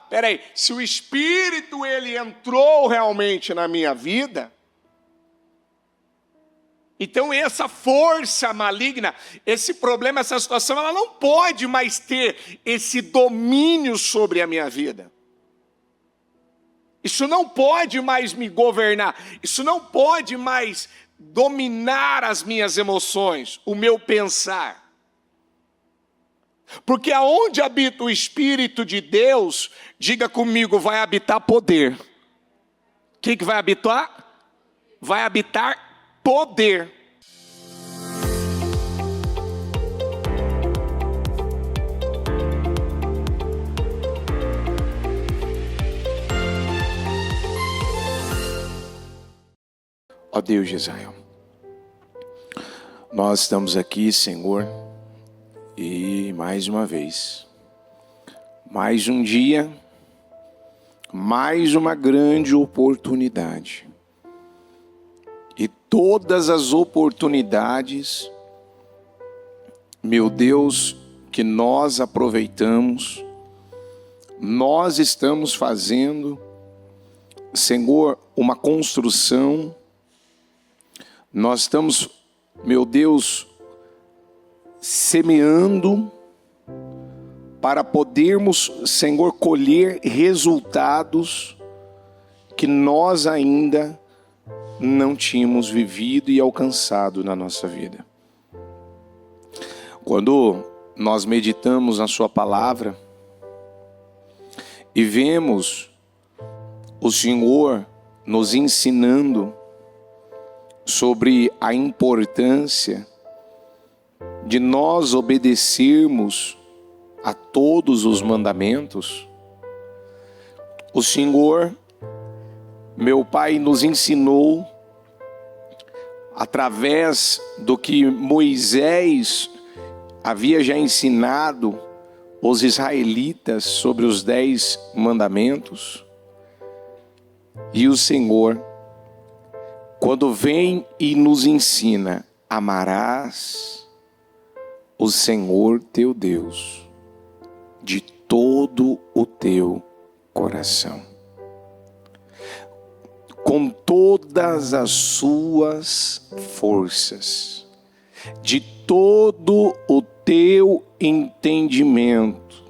peraí, se o Espírito ele entrou realmente na minha vida, então essa força maligna, esse problema, essa situação, ela não pode mais ter esse domínio sobre a minha vida. Isso não pode mais me governar, isso não pode mais dominar as minhas emoções, o meu pensar. Porque aonde habita o Espírito de Deus, diga comigo, vai habitar poder. O que vai habitar? Vai habitar poder. Ó Deus de Israel, nós estamos aqui, Senhor, e mais uma vez, mais um dia, mais uma grande oportunidade. E todas as oportunidades, meu Deus, que nós aproveitamos, nós estamos fazendo, Senhor, uma construção. Nós estamos, meu Deus, semeando para podermos, Senhor, colher resultados que nós ainda não tínhamos vivido e alcançado na nossa vida. Quando nós meditamos na sua palavra e vemos o Senhor nos ensinando sobre a importância de nós obedecermos a todos os mandamentos, o Senhor, meu Pai, nos ensinou através do que Moisés havia já ensinado os israelitas sobre os 10 mandamentos. E o Senhor, quando vem e nos ensina, amarás o Senhor teu Deus de todo o teu coração, com todas as suas forças, de todo o teu entendimento,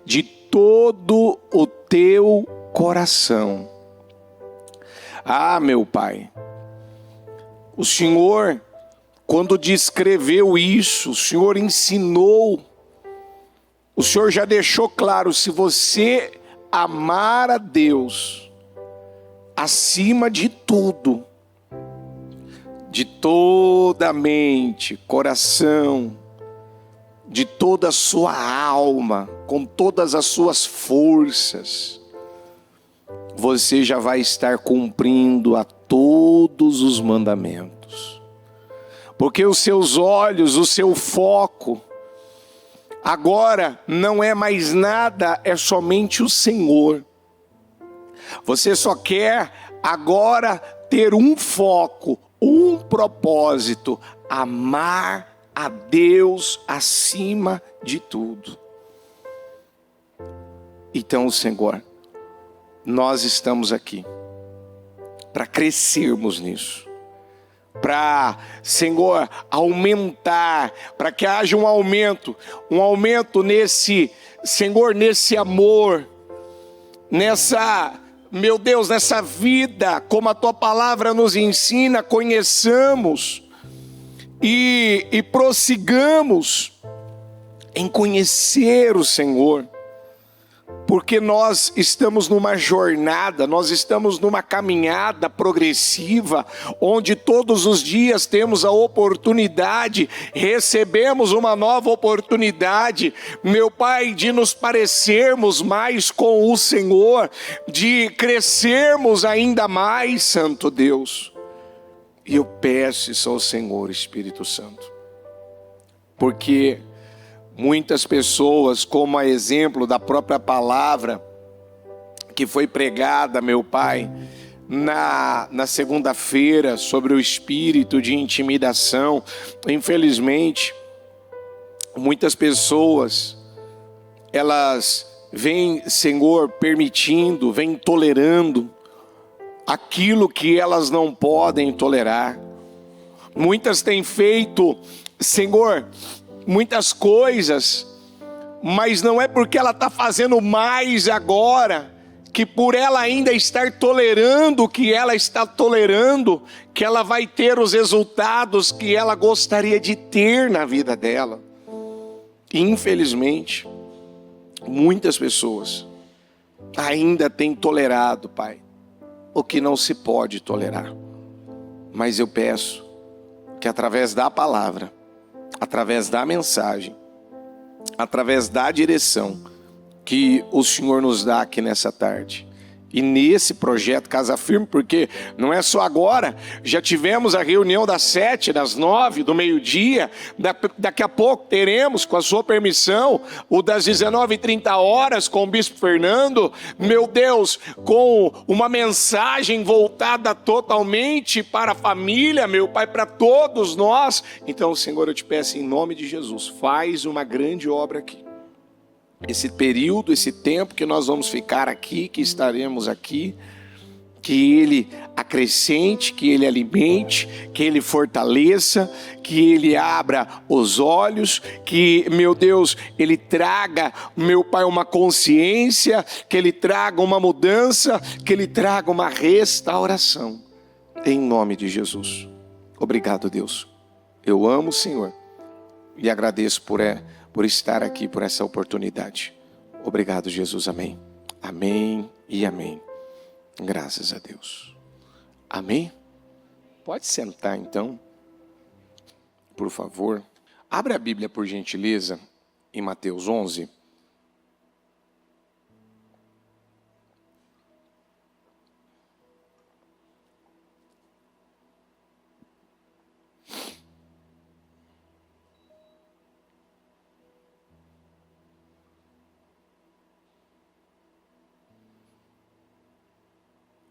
de todo o teu coração. Ah, meu Pai, o Senhor, quando descreveu isso, o Senhor ensinou, o Senhor já deixou claro, se você amar a Deus acima de tudo, de toda a mente, coração, de toda a sua alma, com todas as suas forças, você já vai estar cumprindo a todos os mandamentos. Porque os seus olhos, o seu foco, agora não é mais nada, é somente o Senhor. Você só quer agora ter um foco, um propósito: amar a Deus acima de tudo. Então, Senhor, nós estamos aqui para crescermos nisso, para, Senhor, aumentar, para que haja um aumento nesse, Senhor, nesse amor, nessa, meu Deus, nessa vida, como a Tua palavra nos ensina, conheçamos e prossigamos em conhecer o Senhor. Porque nós estamos numa jornada, nós estamos numa caminhada progressiva, onde todos os dias temos a oportunidade, recebemos uma nova oportunidade, meu Pai, de nos parecermos mais com o Senhor, de crescermos ainda mais, Santo Deus. E eu peço isso ao Senhor, Espírito Santo, porque muitas pessoas, como a exemplo da própria palavra que foi pregada, meu Pai, na segunda-feira, sobre o espírito de intimidação, infelizmente, muitas pessoas, elas vem, Senhor, permitindo, vem tolerando aquilo que elas não podem tolerar. Muitas têm feito, Senhor, muitas coisas, mas não é porque ela está fazendo mais agora, que por ela ainda estar tolerando o que ela está tolerando, que ela vai ter os resultados que ela gostaria de ter na vida dela. Infelizmente, muitas pessoas ainda têm tolerado, Pai, o que não se pode tolerar. Mas eu peço que através da palavra, através da mensagem, através da direção que o Senhor nos dá aqui nessa tarde, e nesse projeto Casa Firme, porque não é só agora, já tivemos a reunião das 7, das 9, do meio-dia, daqui a pouco teremos, com a sua permissão, o das 19h30 com o Bispo Fernando, meu Deus, com uma mensagem voltada totalmente para a família, meu Pai, para todos nós. Então, Senhor, eu te peço em nome de Jesus, faz uma grande obra aqui. Esse período, esse tempo que nós vamos ficar aqui, que estaremos aqui, que Ele acrescente, que Ele alimente, que Ele fortaleça, que Ele abra os olhos, que, meu Deus, Ele traga, meu Pai, uma consciência, que Ele traga uma mudança, que Ele traga uma restauração, em nome de Jesus. Obrigado, Deus. Eu amo o Senhor e agradeço por estar aqui, por essa oportunidade. Obrigado, Jesus. Amém. Amém e amém. Graças a Deus. Amém? Pode sentar, então, por favor. Abra a Bíblia, por gentileza, em Mateus 11.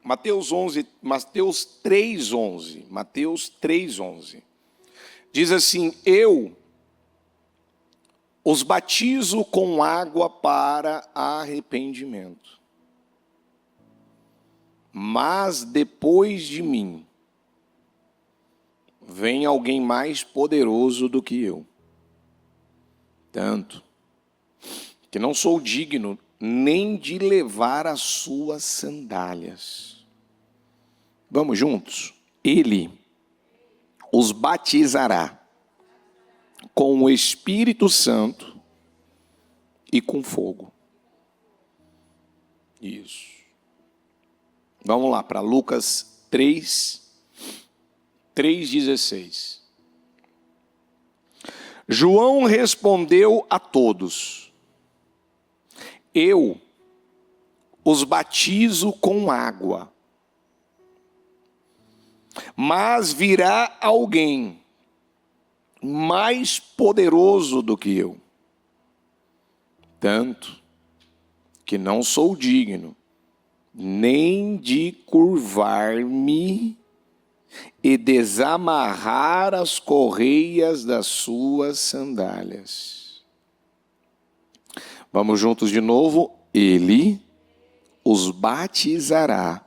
Mateus 3:11. Diz assim: eu os batizo com água para arrependimento, mas depois de mim vem alguém mais poderoso do que eu, tanto que não sou digno nem de levar as suas sandálias. Vamos juntos? Ele os batizará com o Espírito Santo e com fogo. Isso. Vamos lá para Lucas 3:16. João respondeu a todos: eu os batizo com água, mas virá alguém mais poderoso do que eu, tanto que não sou digno nem de curvar-me e desamarrar as correias das suas sandálias. Vamos juntos de novo. Ele os batizará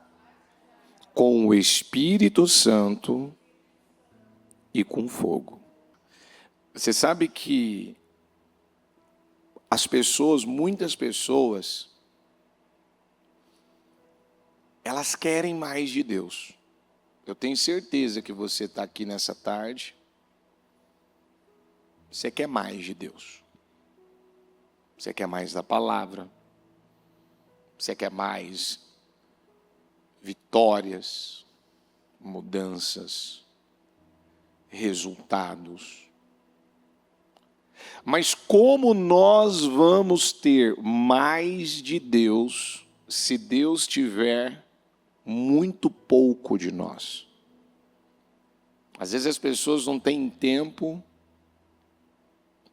com o Espírito Santo e com fogo. Você sabe que muitas pessoas, elas querem mais de Deus. Eu tenho certeza que você está aqui nessa tarde, você quer mais de Deus. Você quer mais da palavra. Você quer mais vitórias, mudanças, resultados. Mas como nós vamos ter mais de Deus se Deus tiver muito pouco de nós? Às vezes as pessoas não têm tempo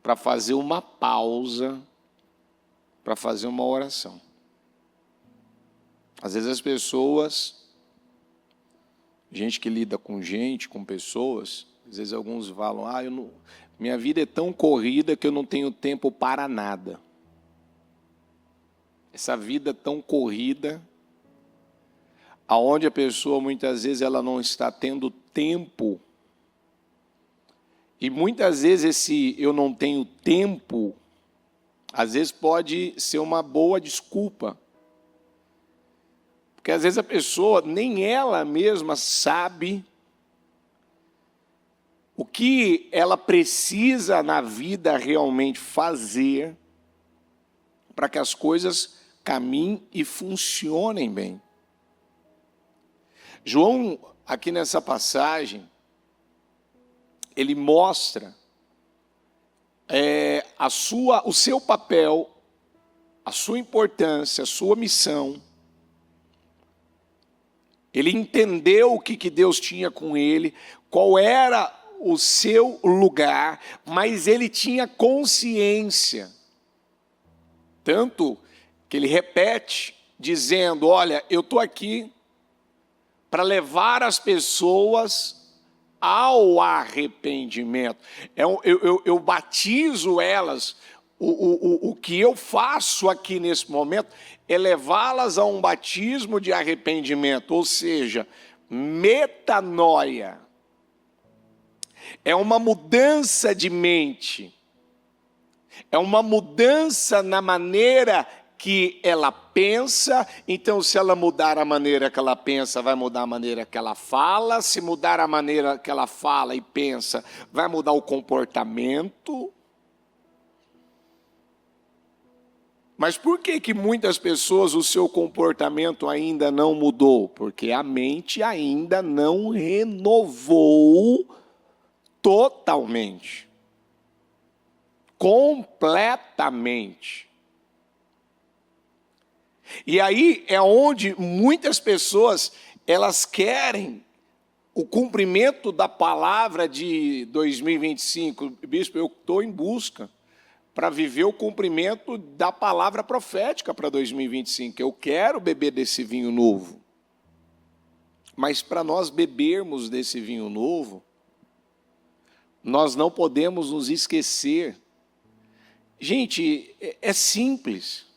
para fazer uma pausa, para fazer uma oração. Às vezes as pessoas, gente que lida com gente, com pessoas, às vezes alguns falam, minha vida é tão corrida que eu não tenho tempo para nada. essa vida tão corrida, aonde a pessoa muitas vezes ela não está tendo tempo. E muitas vezes esse eu não tenho tempo, às vezes pode ser uma boa desculpa. Porque às vezes a pessoa, nem ela mesma sabe o que ela precisa na vida realmente fazer para que as coisas caminhem e funcionem bem. João, aqui nessa passagem, ele mostra o seu papel, a sua importância, a sua missão. Ele entendeu o que Deus tinha com ele, qual era o seu lugar, mas ele tinha consciência. Tanto que ele repete, dizendo, olha, eu estou aqui para levar as pessoas ao arrependimento. Eu batizo elas, o que eu faço aqui nesse momento é levá-las a um batismo de arrependimento, ou seja, metanoia. É uma mudança de mente, é uma mudança na maneira que ela pensa. Então, se ela mudar a maneira que ela pensa, vai mudar a maneira que ela fala. Se mudar a maneira que ela fala e pensa, vai mudar o comportamento. Mas por que muitas pessoas o seu comportamento ainda não mudou? Porque a mente ainda não renovou totalmente, completamente. E aí é onde muitas pessoas, elas querem o cumprimento da palavra de 2025. Bispo, eu estou em busca para viver o cumprimento da palavra profética para 2025. Eu quero beber desse vinho novo. Mas para nós bebermos desse vinho novo, nós não podemos nos esquecer. Gente, é simples.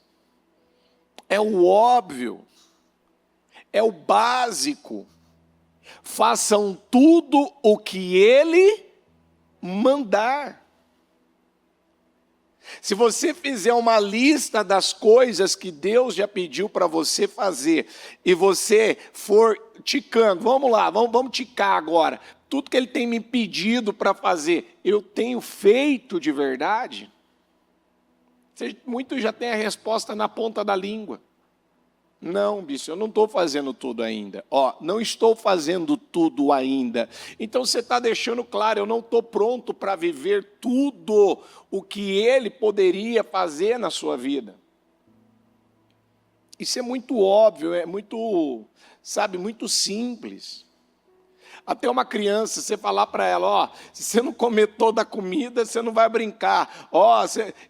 É o óbvio, é o básico. Façam tudo o que Ele mandar. Se você fizer uma lista das coisas que Deus já pediu para você fazer, e você for ticando, vamos lá, vamos ticar agora, tudo que Ele tem me pedido para fazer, eu tenho feito de verdade? Muitos já têm a resposta na ponta da língua. Não, bicho, eu não estou fazendo tudo ainda. Não estou fazendo tudo ainda. Então você está deixando claro, eu não estou pronto para viver tudo o que Ele poderia fazer na sua vida. Isso é muito óbvio, é muito, muito simples. Até uma criança, você falar para ela, se você não comer toda a comida, você não vai brincar.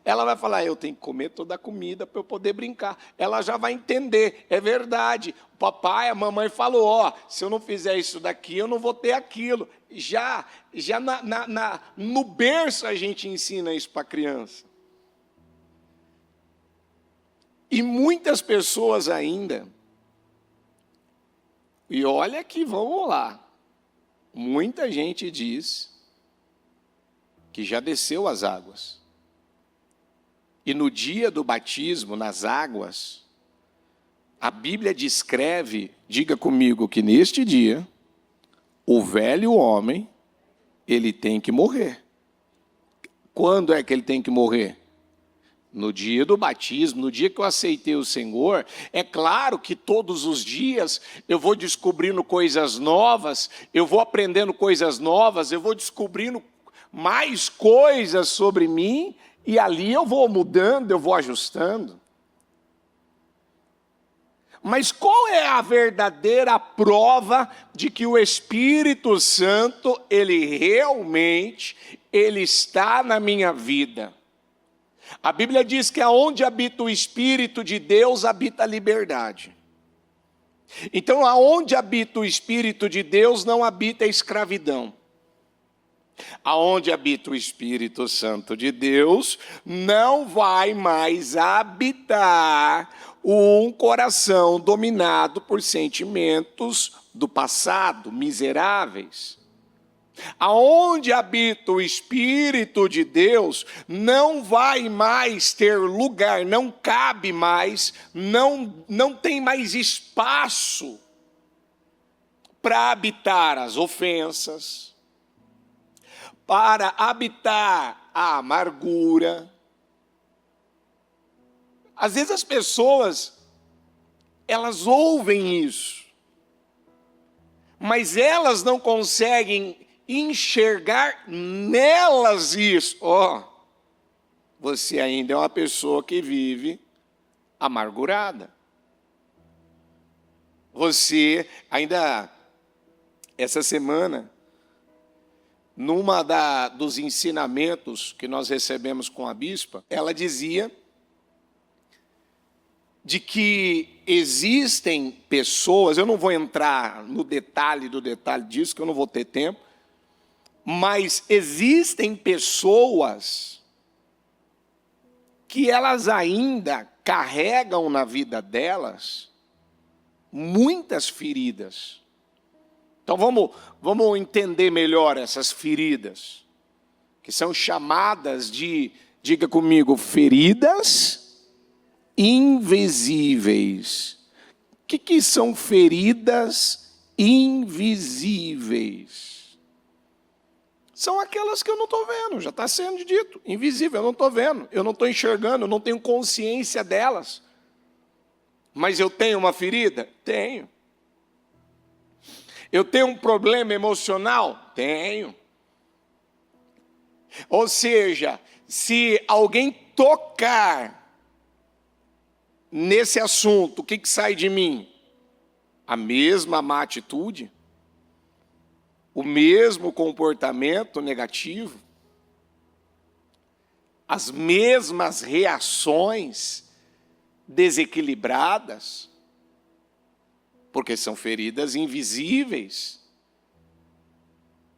Ela vai falar, eu tenho que comer toda a comida para eu poder brincar. Ela já vai entender, é verdade. O papai, a mamãe falou, se eu não fizer isso daqui, eu não vou ter aquilo. Já no berço a gente ensina isso para a criança. E muitas pessoas ainda, e olha que vamos lá, muita gente diz que já desceu as águas. E no dia do batismo, nas águas, a Bíblia descreve, diga comigo, que neste dia, o velho homem, ele tem que morrer. Quando é que ele tem que morrer? No dia do batismo, no dia que eu aceitei o Senhor. É claro que todos os dias eu vou descobrindo coisas novas, eu vou aprendendo coisas novas, eu vou descobrindo mais coisas sobre mim, e ali eu vou mudando, eu vou ajustando. Mas qual é a verdadeira prova de que o Espírito Santo, ele realmente, ele está na minha vida? A Bíblia diz que aonde habita o Espírito de Deus, habita a liberdade. Então, aonde habita o Espírito de Deus, não habita a escravidão. Aonde habita o Espírito Santo de Deus, não vai mais habitar um coração dominado por sentimentos do passado, miseráveis. Aonde habita o Espírito de Deus, não vai mais ter lugar, não cabe mais, não tem mais espaço para habitar as ofensas, para habitar a amargura. Às vezes as pessoas, elas ouvem isso, mas elas não conseguem enxergar nelas isso. Você ainda é uma pessoa que vive amargurada. Você ainda, essa semana, dos ensinamentos que nós recebemos com a bispa, ela dizia de que existem pessoas, eu não vou entrar no detalhe do detalhe disso, que eu não vou ter tempo, mas existem pessoas que elas ainda carregam na vida delas muitas feridas. Então vamos entender melhor essas feridas, que são chamadas de, diga comigo, feridas invisíveis. O que são feridas invisíveis? São aquelas que eu não estou vendo, já está sendo dito, invisível, eu não estou vendo, eu não estou enxergando, eu não tenho consciência delas. Mas eu tenho uma ferida? Tenho. Eu tenho um problema emocional? Tenho. Ou seja, se alguém tocar nesse assunto, o que sai de mim? A mesma má atitude? O mesmo comportamento negativo? As mesmas reações desequilibradas? Porque são feridas invisíveis.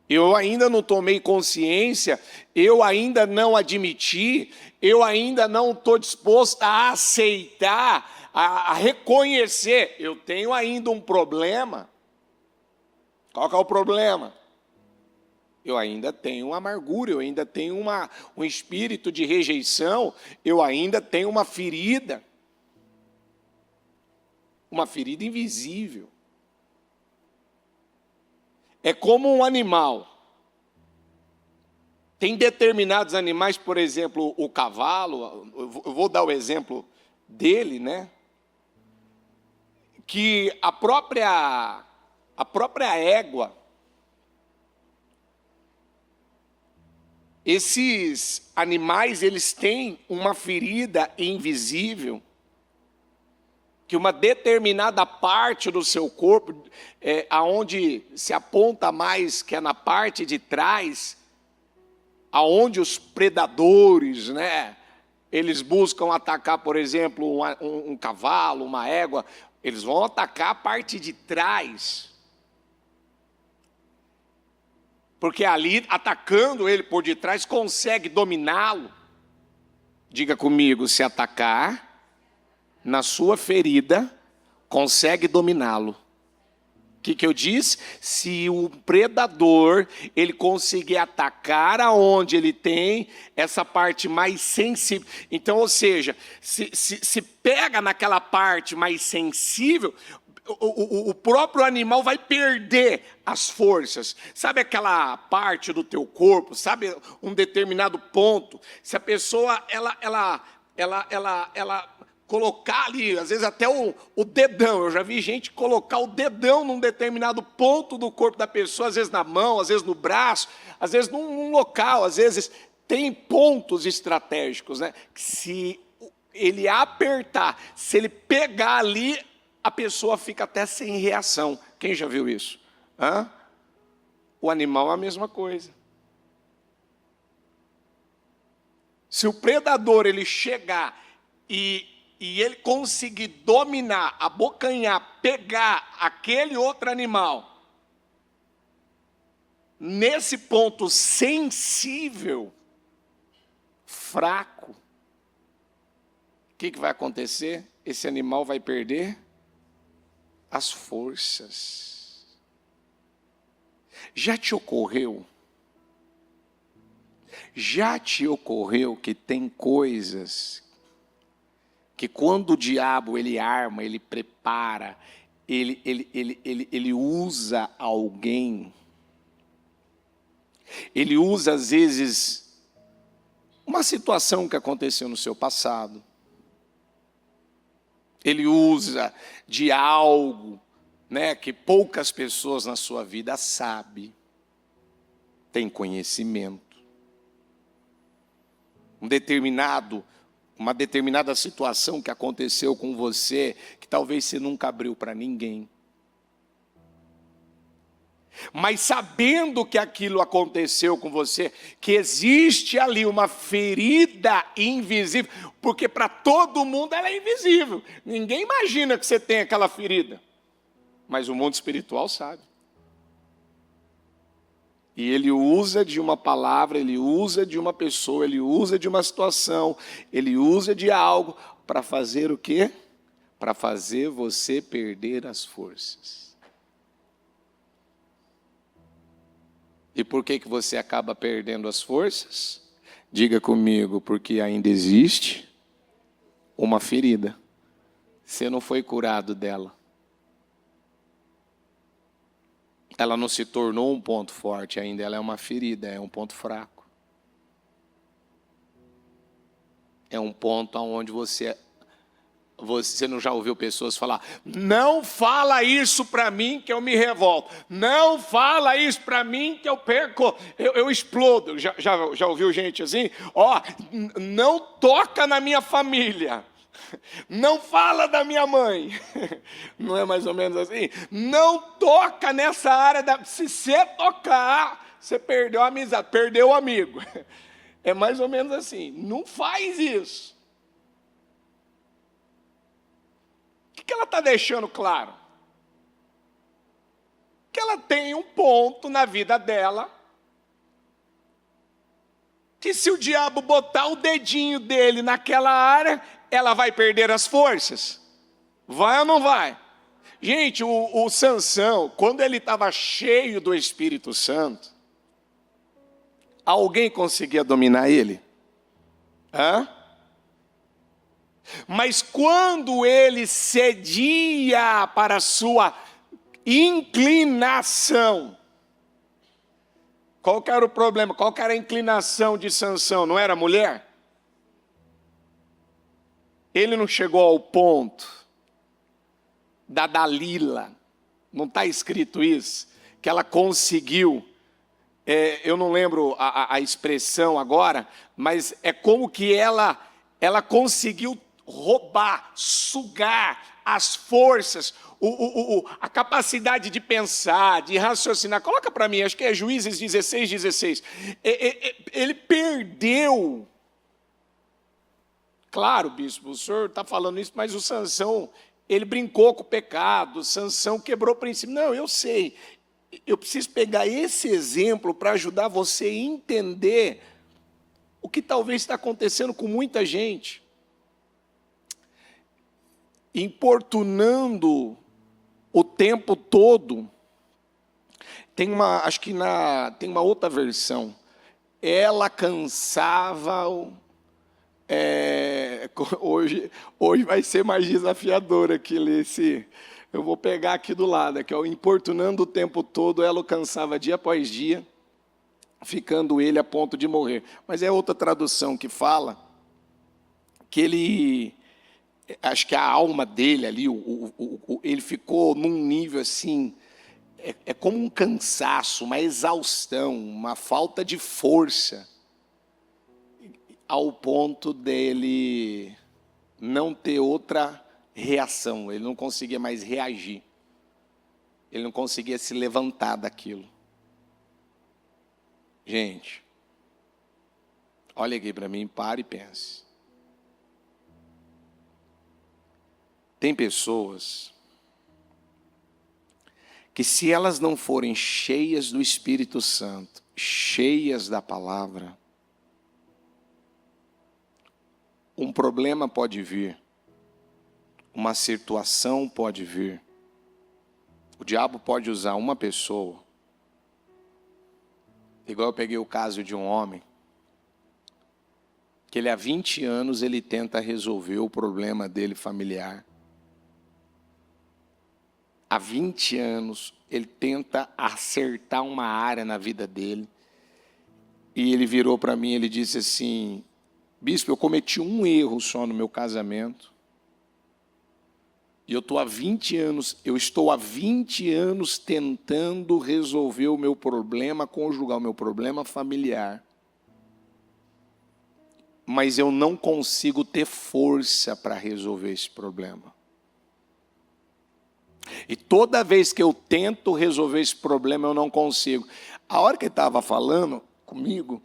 Eu ainda não tomei consciência, eu ainda não admiti, eu ainda não estou disposto a aceitar, a reconhecer. Eu tenho ainda um problema. Qual que é o problema? Eu ainda tenho uma amargura, eu ainda tenho um espírito de rejeição, eu ainda tenho uma ferida invisível. É como um animal. Tem determinados animais, por exemplo, o cavalo, eu vou dar o exemplo dele, né? Que a própria égua, esses animais, eles têm uma ferida invisível, que uma determinada parte do seu corpo, aonde se aponta mais, que é na parte de trás, aonde os predadores, né, eles buscam atacar, por exemplo, um cavalo, uma égua, eles vão atacar a parte de trás. Porque ali, atacando ele por detrás, consegue dominá-lo. Diga comigo, se atacar na sua ferida, consegue dominá-lo. O que eu disse? Se o predador, ele conseguir atacar aonde ele tem essa parte mais sensível. Então, ou seja, se pega naquela parte mais sensível, o próprio animal vai perder as forças. Sabe aquela parte do teu corpo, sabe um determinado ponto? Se a pessoa, ela colocar ali, às vezes até o dedão, eu já vi gente colocar o dedão num determinado ponto do corpo da pessoa, às vezes na mão, às vezes no braço, às vezes num local, às vezes tem pontos estratégicos, né? Se ele apertar, se ele pegar ali, a pessoa fica até sem reação. Quem já viu isso? O animal é a mesma coisa. Se o predador ele chegar e ele conseguir dominar, abocanhar, pegar aquele outro animal, nesse ponto sensível, fraco, o que vai acontecer? esse animal vai perder as forças. Já te ocorreu que tem coisas que quando o diabo ele arma, ele prepara, ele usa alguém, ele usa às vezes uma situação que aconteceu no seu passado, ele usa de algo, né, que poucas pessoas na sua vida sabem, tem conhecimento. Uma determinada situação que aconteceu com você, que talvez você nunca abriu para ninguém. Mas sabendo que aquilo aconteceu com você, que existe ali uma ferida invisível, porque para todo mundo ela é invisível. Ninguém imagina que você tem aquela ferida, mas o mundo espiritual sabe. E ele usa de uma palavra, ele usa de uma pessoa, ele usa de uma situação, ele usa de algo para fazer o quê? Para fazer você perder as forças. E por que você acaba perdendo as forças? Diga comigo, porque ainda existe uma ferida. Você não foi curado dela. Ela não se tornou um ponto forte ainda, ela é uma ferida, é um ponto fraco. É um ponto onde você não já ouviu pessoas falar, não fala isso para mim que eu me revolto, não fala isso para mim que eu perco, eu explodo. Já ouviu gente assim? Ó, não toca na minha família. Não fala da minha mãe. Não é mais ou menos assim? Não toca nessa área. Se você tocar, você perdeu a amizade, perdeu o amigo. É mais ou menos assim. Não faz isso. O que ela está deixando claro? Que ela tem um ponto na vida dela que se o diabo botar o dedinho dele naquela área, ela vai perder as forças? Vai ou não vai? Gente, o Sansão, quando ele estava cheio do Espírito Santo, alguém conseguia dominar ele? Hã? Mas quando ele cedia para a sua inclinação, qual que era o problema? Qual que era a inclinação de Sansão? Não era mulher? Ele não chegou ao ponto da Dalila, não está escrito isso, que ela conseguiu, eu não lembro a expressão agora, mas é como que ela conseguiu roubar, sugar as forças, a capacidade de pensar, de raciocinar. Coloca para mim, acho que é Juízes 16. Ele perdeu. Claro, bispo, o senhor está falando isso, mas o Sansão, ele brincou com o pecado, o Sansão quebrou o princípio. Não, eu sei. Eu preciso pegar esse exemplo para ajudar você a entender o que talvez está acontecendo com muita gente. Importunando o tempo todo. Tem uma outra versão. Ela cansava hoje vai ser mais desafiador aqui esse. Eu vou pegar aqui do lado, aqui, ó, importunando o tempo todo, ela o cansava dia após dia, ficando ele a ponto de morrer. Mas é outra tradução que fala que ele, acho que a alma dele ali, ele ficou num nível assim, é como um cansaço, uma exaustão, uma falta de força, ao ponto dele não ter outra reação, ele não conseguia mais reagir, ele não conseguia se levantar daquilo. Gente, olha aqui para mim, pare e pense. Tem pessoas que, se elas não forem cheias do Espírito Santo, cheias da palavra, um problema pode vir uma situação pode vir, o diabo pode usar uma pessoa. Igual eu peguei o caso de um homem, que ele há 20 anos ele tenta resolver o problema dele familiar. Há 20 anos ele tenta acertar uma área na vida dele. E ele virou para mim, ele disse assim: bispo, eu cometi um erro só no meu casamento. E eu estou há 20 anos tentando resolver o meu problema conjugal, o meu problema familiar. Mas eu não consigo ter força para resolver esse problema. E toda vez que eu tento resolver esse problema, eu não consigo. A hora que ele estava falando comigo,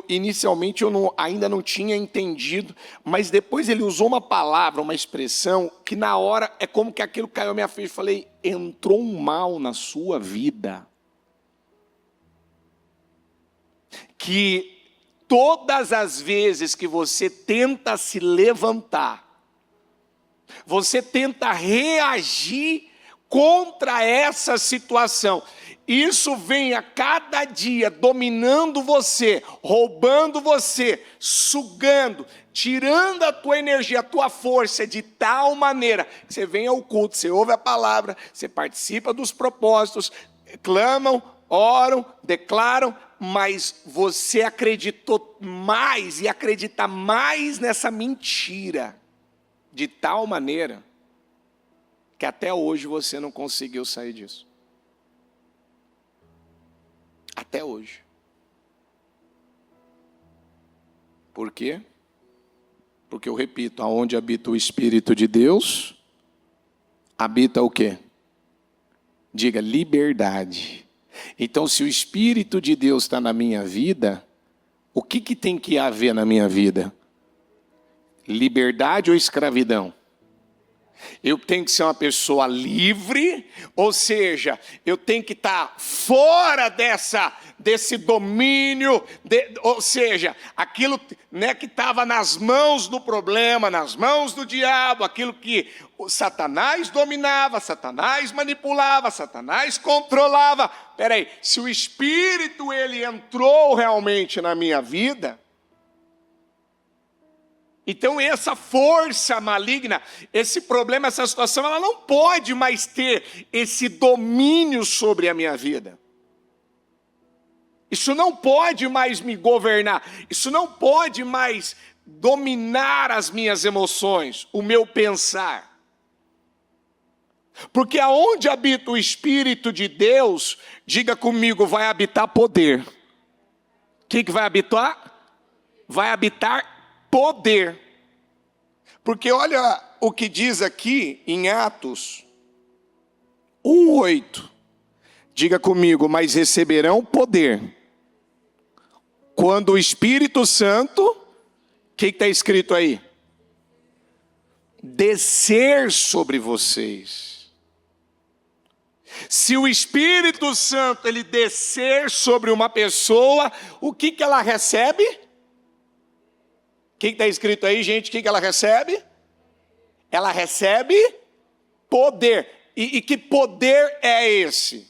inicialmente ainda não tinha entendido, mas depois ele usou uma palavra, uma expressão, que na hora é como que aquilo caiu à minha frente. Eu falei: entrou um mal na sua vida, que todas as vezes que você tenta se levantar, você tenta reagir contra essa situação, isso vem a cada dia dominando você, roubando você, sugando, tirando a tua energia, a tua força, de tal maneira que você vem ao culto, você ouve a palavra, você participa dos propósitos, clamam, oram, declaram, mas você acreditou mais e acredita mais nessa mentira, de tal maneira que até hoje você não conseguiu sair disso. Até hoje. Por quê? Porque eu repito, aonde habita o Espírito de Deus, habita o quê? Diga, liberdade. Então, se o Espírito de Deus está na minha vida, o que tem que haver na minha vida? Liberdade ou escravidão? Eu tenho que ser uma pessoa livre, ou seja, eu tenho que estar fora desse domínio, ou seja, aquilo, né, que estava nas mãos do problema, nas mãos do diabo, aquilo que o Satanás dominava, Satanás manipulava, Satanás controlava. Peraí, se o Espírito ele entrou realmente na minha vida, então essa força maligna, esse problema, essa situação, ela não pode mais ter esse domínio sobre a minha vida. Isso não pode mais me governar. Isso não pode mais dominar as minhas emoções, o meu pensar. Porque aonde habita o Espírito de Deus, diga comigo, vai habitar poder. O que vai habitar? Vai habitar poder. Porque olha o que diz aqui em Atos 1:8. Diga comigo, mas receberão poder quando o Espírito Santo, o que está escrito aí? Descer sobre vocês. Se o Espírito Santo ele descer sobre uma pessoa, o que ela recebe? O que está escrito aí, gente? O que ela recebe? Ela recebe poder. E que poder é esse?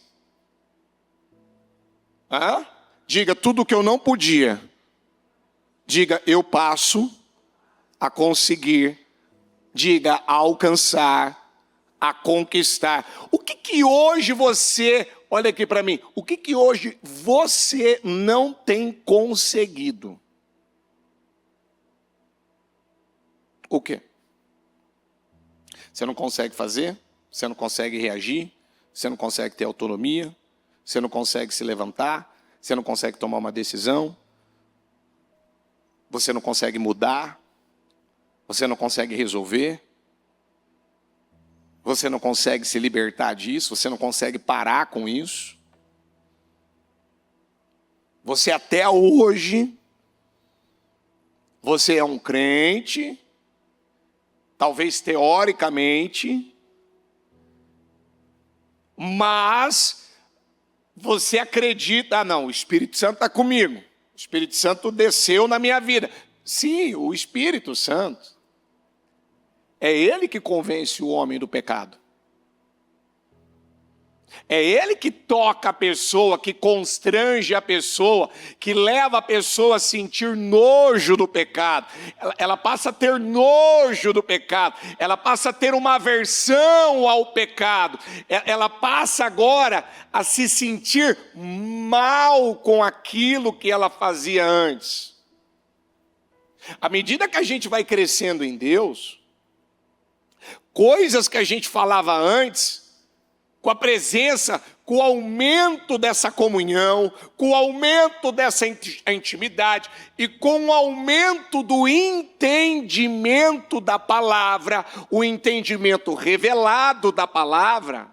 Diga, tudo que eu não podia. Diga, eu passo a conseguir. Diga, a alcançar, a conquistar. O que hoje você, olha aqui para mim, o que hoje você não tem conseguido? O quê? Você não consegue fazer? Você não consegue reagir? Você não consegue ter autonomia? Você não consegue se levantar? Você não consegue tomar uma decisão? Você não consegue mudar? Você não consegue resolver? Você não consegue se libertar disso? Você não consegue parar com isso? Você até hoje, você é um crente, talvez teoricamente, mas você acredita, não, o Espírito Santo está comigo, o Espírito Santo desceu na minha vida. Sim, o Espírito Santo. É Ele que convence o homem do pecado. É Ele que toca a pessoa, que constrange a pessoa, que leva a pessoa a sentir nojo do pecado. Ela passa a ter nojo do pecado, ela passa a ter uma aversão ao pecado. Ela passa agora a se sentir mal com aquilo que ela fazia antes. À medida que a gente vai crescendo em Deus, coisas que a gente falava antes, com a presença, com o aumento dessa comunhão, com o aumento dessa intimidade e com o aumento do entendimento da palavra, o entendimento revelado da palavra,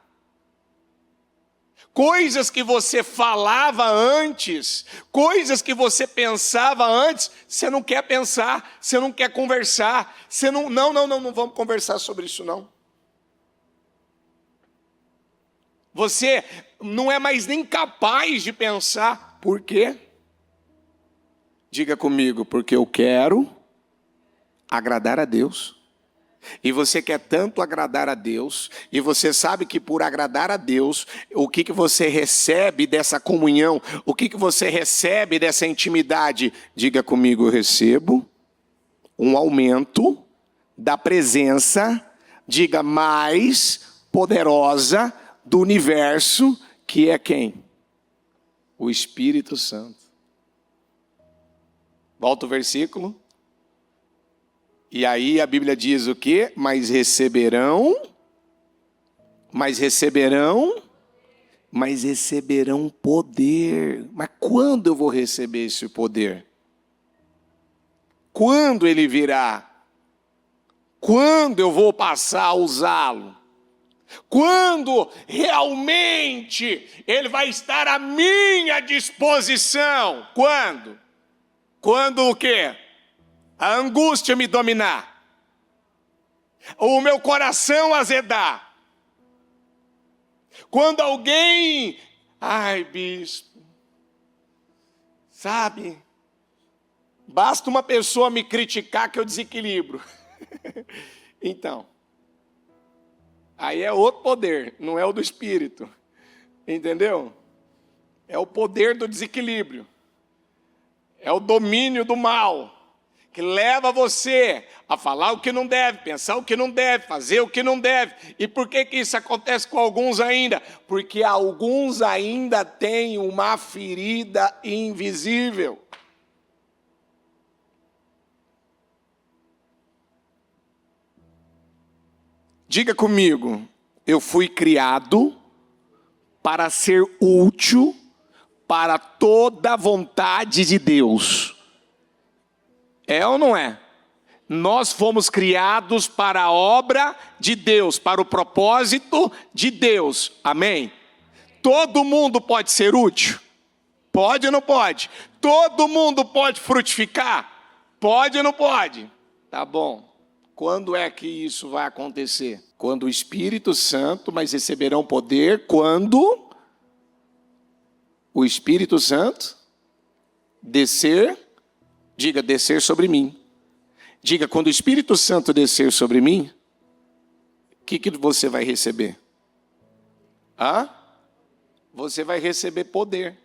coisas que você falava antes, coisas que você pensava antes, você não quer pensar, você não quer conversar, você não vamos conversar sobre isso não. Você não é mais nem capaz de pensar. Por quê? Diga comigo, porque eu quero agradar a Deus. E você quer tanto agradar a Deus, e você sabe que por agradar a Deus, o que você recebe dessa comunhão, o que você recebe dessa intimidade? Diga comigo, eu recebo um aumento da presença, diga, mais poderosa do universo, que é quem? O Espírito Santo. Volta o versículo. E aí a Bíblia diz o quê? Mas receberão poder. Mas quando eu vou receber esse poder? Quando ele virá? Quando eu vou passar a usá-lo? Quando realmente Ele vai estar à minha disposição? Quando? Quando o quê? A angústia me dominar, o meu coração azedar. Quando alguém, ai bispo, sabe, basta uma pessoa me criticar que eu desequilibro. Então, aí é outro poder, não é o do Espírito, entendeu? É o poder do desequilíbrio, é o domínio do mal, que leva você a falar o que não deve, pensar o que não deve, fazer o que não deve. E por que isso acontece com alguns ainda? Porque alguns ainda têm uma ferida invisível. Diga comigo, eu fui criado para ser útil para toda a vontade de Deus. É ou não é? Nós fomos criados para a obra de Deus, para o propósito de Deus. Amém? Todo mundo pode ser útil? Pode ou não pode? Todo mundo pode frutificar? Pode ou não pode? Tá bom. Quando é que isso vai acontecer? Quando o Espírito Santo, mas receberão poder quando o Espírito Santo descer, diga, descer sobre mim. Diga, quando o Espírito Santo descer sobre mim, o que você vai receber? Você vai receber poder.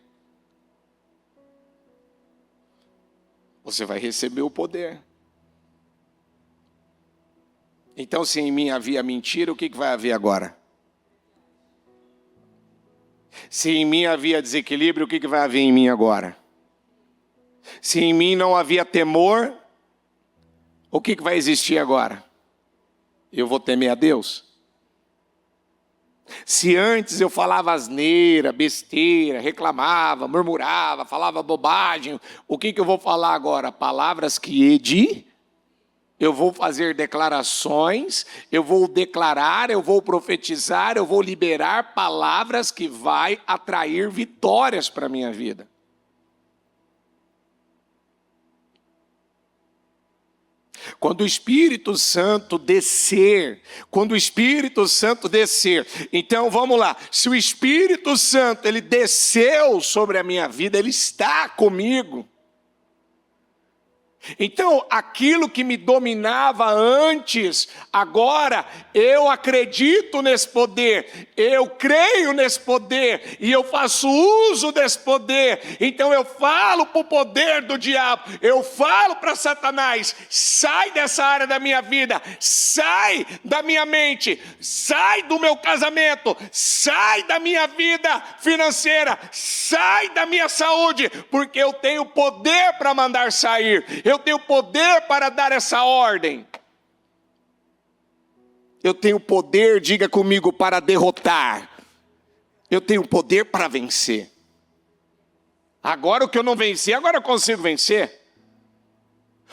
Você vai receber o poder. Então, se em mim havia mentira, o que vai haver agora? Se em mim havia desequilíbrio, o que vai haver em mim agora? Se em mim não havia temor, o que vai existir agora? Eu vou temer a Deus? Se antes eu falava asneira, besteira, reclamava, murmurava, falava bobagem, o que eu vou falar agora? Palavras que eu vou fazer declarações, eu vou declarar, eu vou profetizar, eu vou liberar palavras que vai atrair vitórias para a minha vida. Quando o Espírito Santo descer, então vamos lá, se o Espírito Santo, ele desceu sobre a minha vida, ele está comigo. Então, aquilo que me dominava antes, agora eu acredito nesse poder, eu creio nesse poder e eu faço uso desse poder. Então eu falo para o poder do diabo, eu falo para Satanás: sai dessa área da minha vida, sai da minha mente, sai do meu casamento, sai da minha vida financeira, sai da minha saúde, porque eu tenho poder para mandar sair. Eu tenho poder para dar essa ordem. Eu tenho poder, diga comigo, para derrotar. Eu tenho poder para vencer. Agora o que eu não venci, agora eu consigo vencer.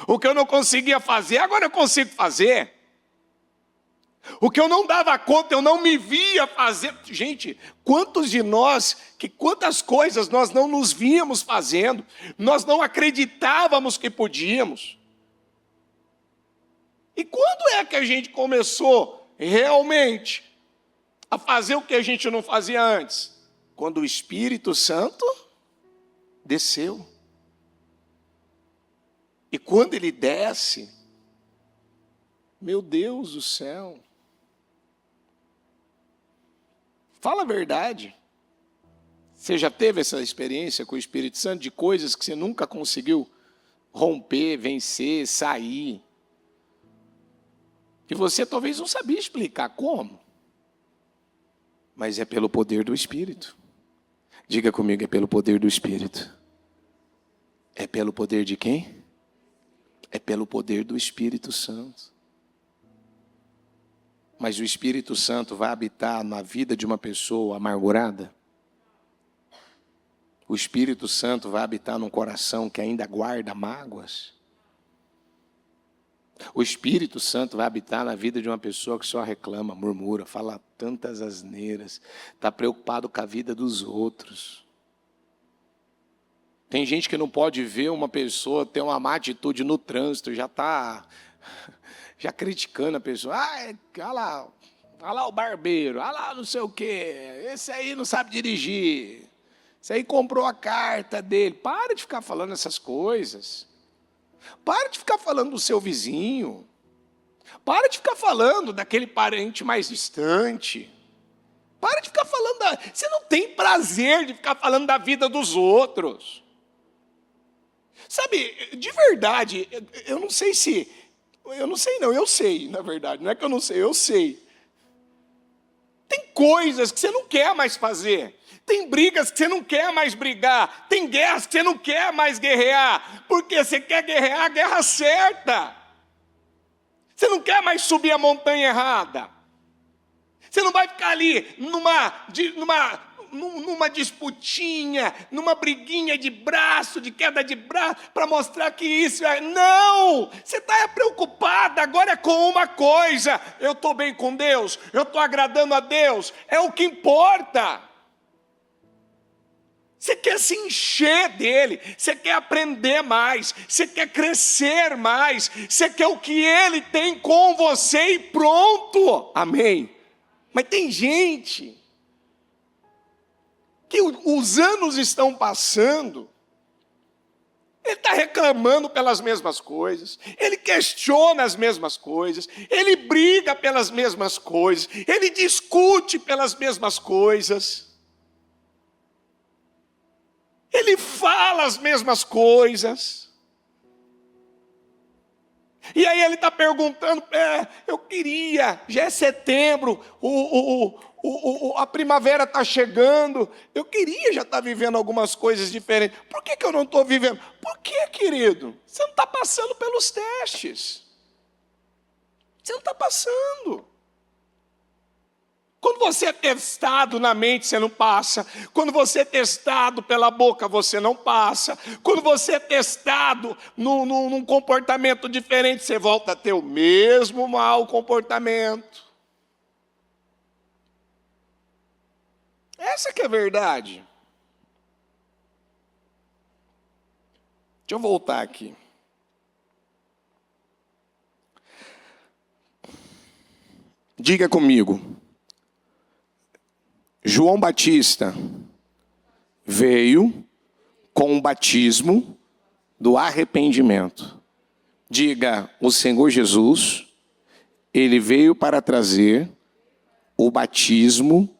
O que eu não conseguia fazer, agora eu consigo fazer. O que eu não dava conta, eu não me via fazer. Gente, quantos de nós, quantas coisas nós não nos víamos fazendo, nós não acreditávamos que podíamos. E quando é que a gente começou realmente a fazer o que a gente não fazia antes? Quando o Espírito Santo desceu. E quando ele desce, meu Deus do céu, fala a verdade. Você já teve essa experiência com o Espírito Santo de coisas que você nunca conseguiu romper, vencer, sair? E você talvez não sabia explicar como. Mas é pelo poder do Espírito. Diga comigo, é pelo poder do Espírito. É pelo poder de quem? É pelo poder do Espírito Santo. Mas o Espírito Santo vai habitar na vida de uma pessoa amargurada? O Espírito Santo vai habitar num coração que ainda guarda mágoas? O Espírito Santo vai habitar na vida de uma pessoa que só reclama, murmura, fala tantas asneiras, está preocupado com a vida dos outros? Tem gente que não pode ver uma pessoa ter uma má atitude no trânsito, já está criticando a pessoa. Olha lá o barbeiro, olha lá não sei o quê, esse aí não sabe dirigir, esse aí comprou a carta dele. Para de ficar falando essas coisas. Para de ficar falando do seu vizinho. Para de ficar falando daquele parente mais distante. Para de ficar falando Você não tem prazer de ficar falando da vida dos outros. Sabe, de verdade, eu não sei se... eu sei, na verdade. Não é que eu não sei, eu sei. Tem coisas que você não quer mais fazer. Tem brigas que você não quer mais brigar. Tem guerras que você não quer mais guerrear. Porque você quer guerrear a guerra certa. Você não quer mais subir a montanha errada. Você não vai ficar ali numa disputinha, numa briguinha de braço, de queda de braço, para mostrar que isso é... Não! Você está preocupada agora com uma coisa. Eu estou bem com Deus, eu estou agradando a Deus, é o que importa. Você quer se encher dele, você quer aprender mais, você quer crescer mais, você quer o que ele tem com você e pronto. Amém? Mas tem gente que os anos estão passando, ele está reclamando pelas mesmas coisas, ele questiona as mesmas coisas, ele briga pelas mesmas coisas, ele discute pelas mesmas coisas, ele fala as mesmas coisas. E aí ele está perguntando, eu queria, já é setembro, a primavera está chegando, eu queria já estar vivendo algumas coisas diferentes. Por que eu não estou vivendo? Por que, querido? Você não está passando pelos testes. Você não está passando. Quando você é testado na mente, você não passa. Quando você é testado pela boca, você não passa. Quando você é testado num comportamento diferente, você volta a ter o mesmo mau comportamento. Essa que é a verdade. Deixa eu voltar aqui. Diga comigo. João Batista veio com o batismo do arrependimento. Diga, o Senhor Jesus, ele veio para trazer o batismo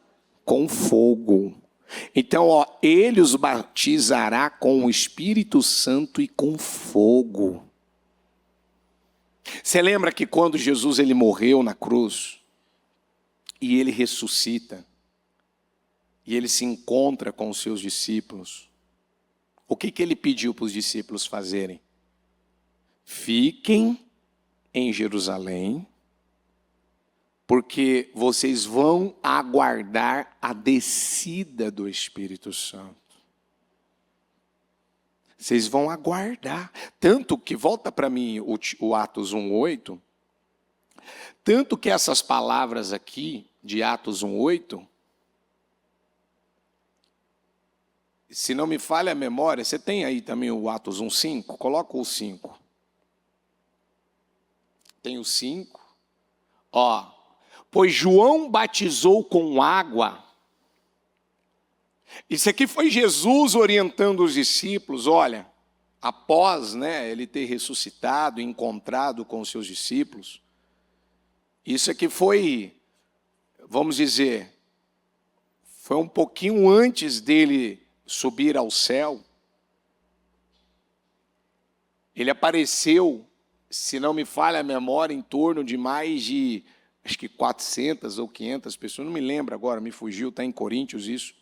com fogo. Então, ele os batizará com o Espírito Santo e com fogo. Você lembra que quando Jesus ele morreu na cruz, e ele ressuscita, e ele se encontra com os seus discípulos, o que ele pediu para os discípulos fazerem? Fiquem em Jerusalém, porque vocês vão aguardar a descida do Espírito Santo. Vocês vão aguardar. Tanto que, volta para mim o Atos 1:8, tanto que essas palavras aqui, de Atos 1:8, se não me falha a memória, você tem aí também o Atos 1:5? Coloca o 5. Tem o 5. Pois João batizou com água. Isso aqui foi Jesus orientando os discípulos, olha, após ele ter ressuscitado, encontrado com os seus discípulos. Isso aqui foi, vamos dizer, foi um pouquinho antes dele subir ao céu. Ele apareceu, se não me falha a memória, em torno de mais de, acho que 400 ou 500 pessoas, não me lembro agora, me fugiu, está em Coríntios isso.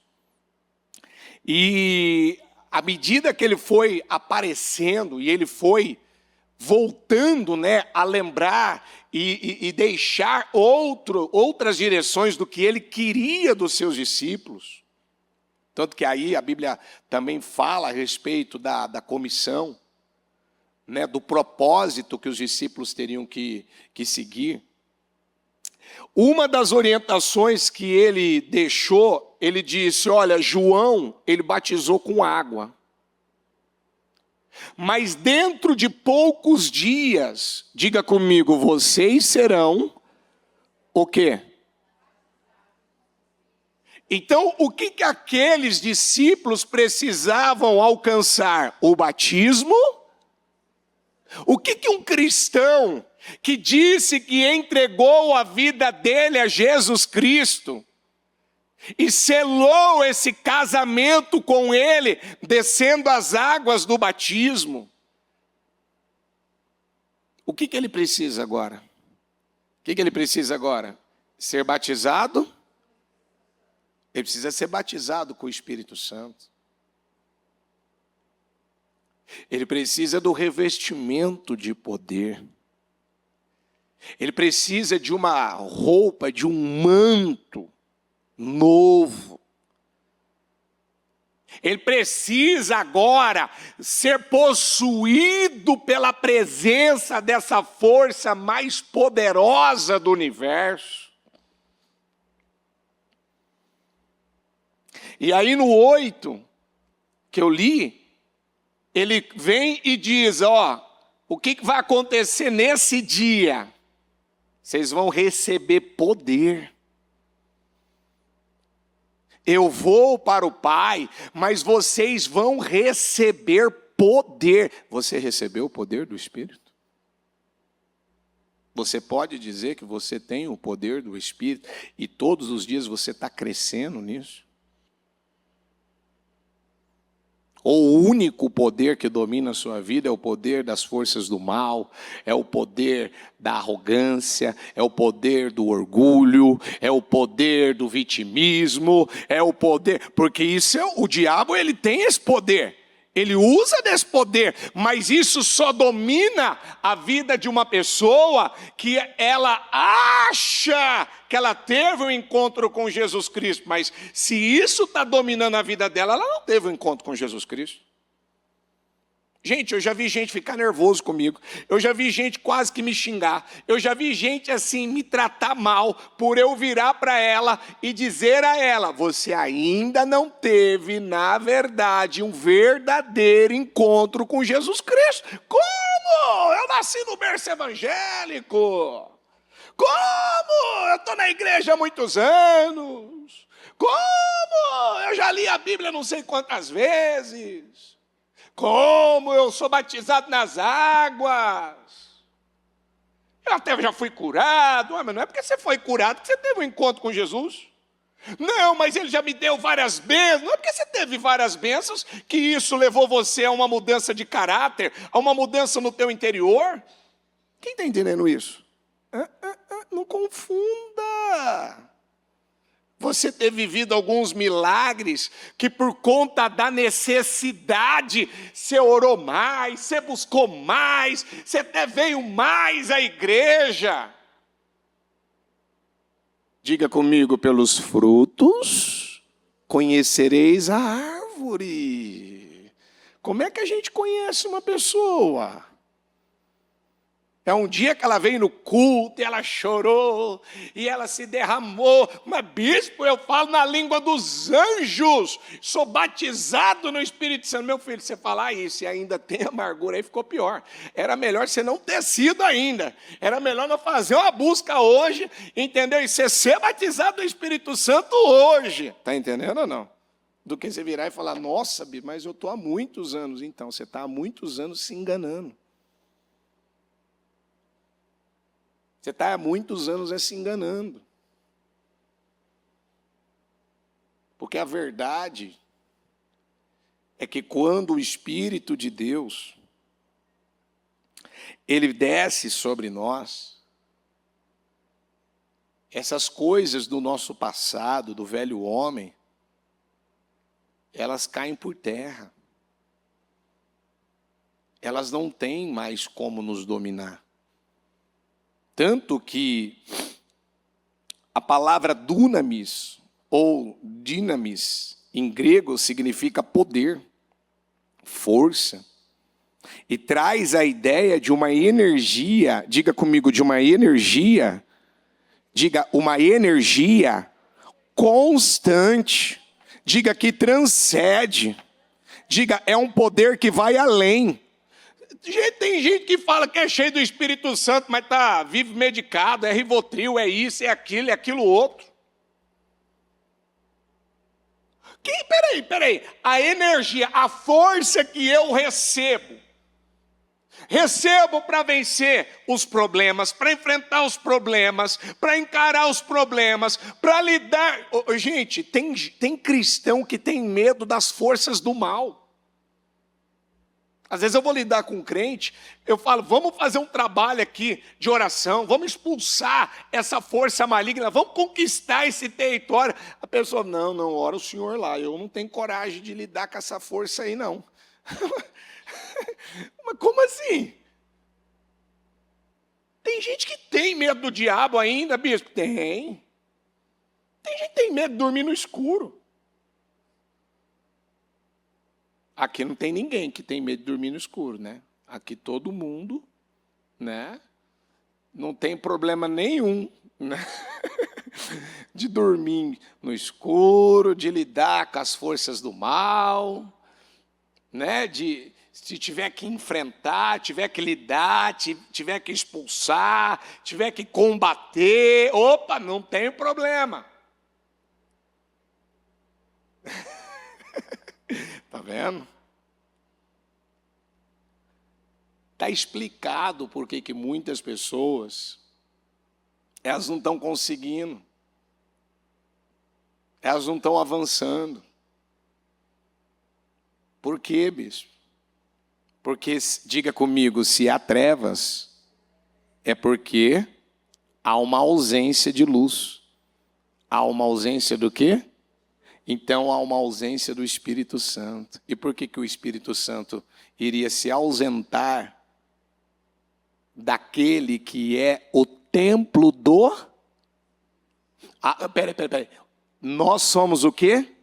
E à medida que ele foi aparecendo e ele foi voltando a lembrar e deixar outras direções do que ele queria dos seus discípulos. Tanto que aí a Bíblia também fala a respeito da comissão, do propósito que os discípulos teriam que seguir. Uma das orientações que ele deixou, ele disse, olha, João, ele batizou com água. Mas dentro de poucos dias, diga comigo, vocês serão o quê? Então, o que aqueles discípulos precisavam alcançar? O batismo? O que um cristão que disse que entregou a vida dele a Jesus Cristo e selou esse casamento com ele, descendo as águas do batismo, o que ele precisa agora? O que ele precisa agora? Ser batizado? Ele precisa ser batizado com o Espírito Santo. Ele precisa do revestimento de poder. Ele precisa de uma roupa, de um manto novo. Ele precisa agora ser possuído pela presença dessa força mais poderosa do universo. E aí no 8, que eu li, ele vem e diz, o que vai acontecer nesse dia? Vocês vão receber poder. Eu vou para o Pai, mas vocês vão receber poder. Você recebeu o poder do Espírito? Você pode dizer que você tem o poder do Espírito e todos os dias você está crescendo nisso? Ou o único poder que domina a sua vida é o poder das forças do mal, é o poder da arrogância, é o poder do orgulho, é o poder do vitimismo, é o poder, porque isso o diabo ele tem esse poder, ele usa desse poder, mas isso só domina a vida de uma pessoa que ela acha que ela teve um encontro com Jesus Cristo, mas se isso está dominando a vida dela, ela não teve um encontro com Jesus Cristo. Gente, eu já vi gente ficar nervoso comigo, eu já vi gente quase que me xingar, eu já vi gente assim me tratar mal por eu virar para ela e dizer a ela, você ainda não teve, na verdade, um verdadeiro encontro com Jesus Cristo. Como? Eu nasci no berço evangélico. Como? Eu estou na igreja há muitos anos. Como? Eu já li a Bíblia não sei quantas vezes. Como eu sou batizado nas águas? Eu até já fui curado. Mas não é porque você foi curado que você teve um encontro com Jesus. Não, mas ele já me deu várias bênçãos. Não é porque você teve várias bênçãos que isso levou você a uma mudança de caráter, a uma mudança no teu interior. Quem está entendendo isso? Não confunda. Você ter vivido alguns milagres que por conta da necessidade você orou mais, você buscou mais, você até veio mais à igreja. Diga comigo, pelos frutos conhecereis a árvore. Como é que a gente conhece uma pessoa? É um dia que ela veio no culto e ela chorou e ela se derramou. Mas bispo, eu falo na língua dos anjos, sou batizado no Espírito Santo. Meu filho, você falar isso e ainda tem amargura, aí ficou pior. Era melhor você não ter sido ainda. Era melhor não fazer uma busca hoje, entendeu? E você ser batizado no Espírito Santo hoje. Está entendendo ou não? Do que você virar e falar, nossa, bispo, mas eu estou há muitos anos. Então, você está há muitos anos se enganando. Você está há muitos anos se enganando. Porque a verdade é que quando o Espírito de Deus, ele desce sobre nós, essas coisas do nosso passado, do velho homem, elas caem por terra. Elas não têm mais como nos dominar. Tanto que a palavra dunamis, ou dinamis, em grego significa poder, força, e traz a ideia de uma energia, diga comigo, de uma energia, diga, uma energia constante, diga que transcende, diga, é um poder que vai além. Tem gente que fala que é cheio do Espírito Santo, mas vive medicado, é Rivotril, é isso, é aquilo outro. Peraí, a energia, a força que eu recebo para vencer os problemas, para enfrentar os problemas, para encarar os problemas, para lidar... Gente, tem cristão que tem medo das forças do mal. Às vezes eu vou lidar com um crente, eu falo, vamos fazer um trabalho aqui de oração, vamos expulsar essa força maligna, vamos conquistar esse território. A pessoa, não, ora o senhor lá, eu não tenho coragem de lidar com essa força aí não. Mas como assim? Tem gente que tem medo do diabo ainda, bispo? Tem. Tem gente que tem medo de dormir no escuro. Aqui não tem ninguém que tem medo de dormir no escuro, né? Aqui todo mundo, né? Não tem problema nenhum, né? De dormir no escuro, de lidar com as forças do mal, né? Se tiver que enfrentar, tiver que lidar, tiver que expulsar, tiver que combater, opa, não tem problema. Está vendo? Está explicado por que muitas pessoas, elas não estão conseguindo, elas não estão avançando. Por quê, bispo? Porque, diga comigo, se há trevas, é porque há uma ausência de luz. Há uma ausência do quê? Então, há uma ausência do Espírito Santo. E por que o Espírito Santo iria se ausentar daquele que é o templo do... Peraí. Nós somos o quê?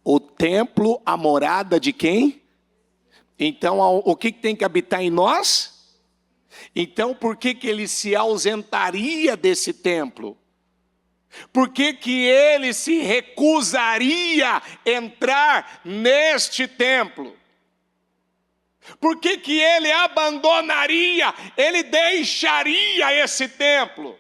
O templo, a morada de quem? Então, o que tem que habitar em nós? Então, por que ele se ausentaria desse templo? Por que ele se recusaria a entrar neste templo? Por que ele abandonaria, ele deixaria esse templo?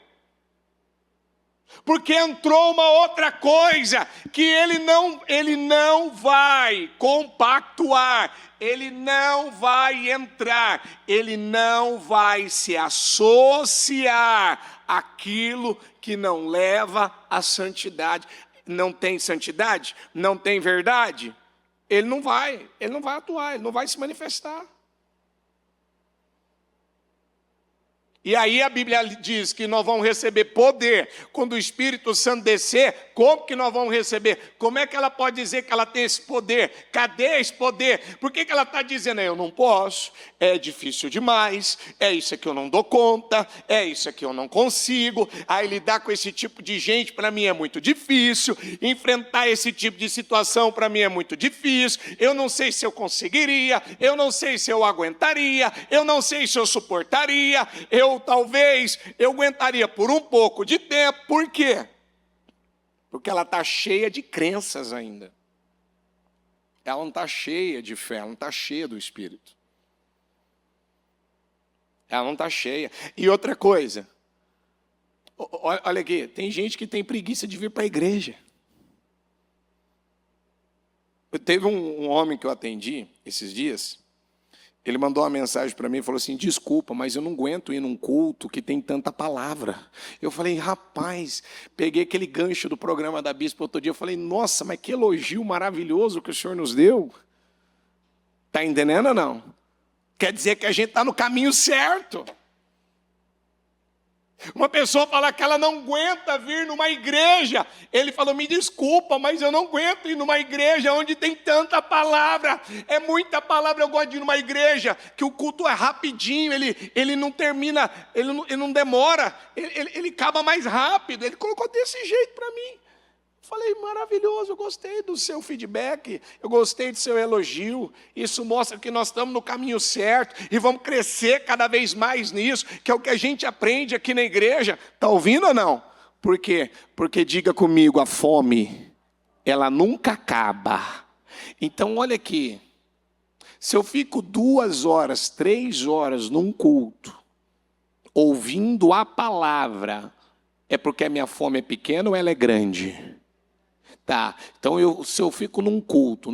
Porque entrou uma outra coisa que ele não vai compactuar, ele não vai entrar, ele não vai se associar àquilo que não leva à santidade. Não tem santidade? Não tem verdade? Ele não vai atuar, ele não vai se manifestar. E aí a Bíblia diz que nós vamos receber poder quando o Espírito Santo descer. Como que nós vamos receber? Como é que ela pode dizer que ela tem esse poder? Cadê esse poder? Por que ela está dizendo, eu não posso, é difícil demais, é isso aqui eu não dou conta, é isso aqui eu não consigo. Aí lidar com esse tipo de gente para mim é muito difícil, enfrentar esse tipo de situação para mim é muito difícil, eu não sei se eu conseguiria, eu não sei se eu aguentaria, eu não sei se eu suportaria, talvez eu aguentaria por um pouco de tempo. Por quê? Porque ela está cheia de crenças ainda. Ela não está cheia de fé, ela não está cheia do Espírito. Ela não está cheia. E outra coisa, olha aqui, tem gente que tem preguiça de vir para a igreja. Teve um homem que eu atendi esses dias. Ele mandou uma mensagem para mim e falou assim, desculpa, mas eu não aguento ir num culto que tem tanta palavra. Eu falei, rapaz, peguei aquele gancho do programa da Bispo outro dia, eu falei, nossa, mas que elogio maravilhoso que o Senhor nos deu. Está entendendo ou não? Quer dizer que a gente está no caminho certo. Uma pessoa fala que ela não aguenta vir numa igreja. Ele falou, me desculpa, mas eu não aguento ir numa igreja onde tem tanta palavra. É muita palavra, eu gosto de ir numa igreja que o culto é rapidinho, ele não termina, ele não demora, ele acaba mais rápido. Ele colocou desse jeito para mim. Falei, maravilhoso, eu gostei do seu feedback, eu gostei do seu elogio, isso mostra que nós estamos no caminho certo e vamos crescer cada vez mais nisso, que é o que a gente aprende aqui na igreja. Está ouvindo ou não? Por quê? Porque diga comigo, a fome, ela nunca acaba. Então olha aqui, se eu fico 2 horas, 3 horas num culto, ouvindo a palavra, é porque a minha fome é pequena ou ela é grande? Tá, então se eu fico num culto,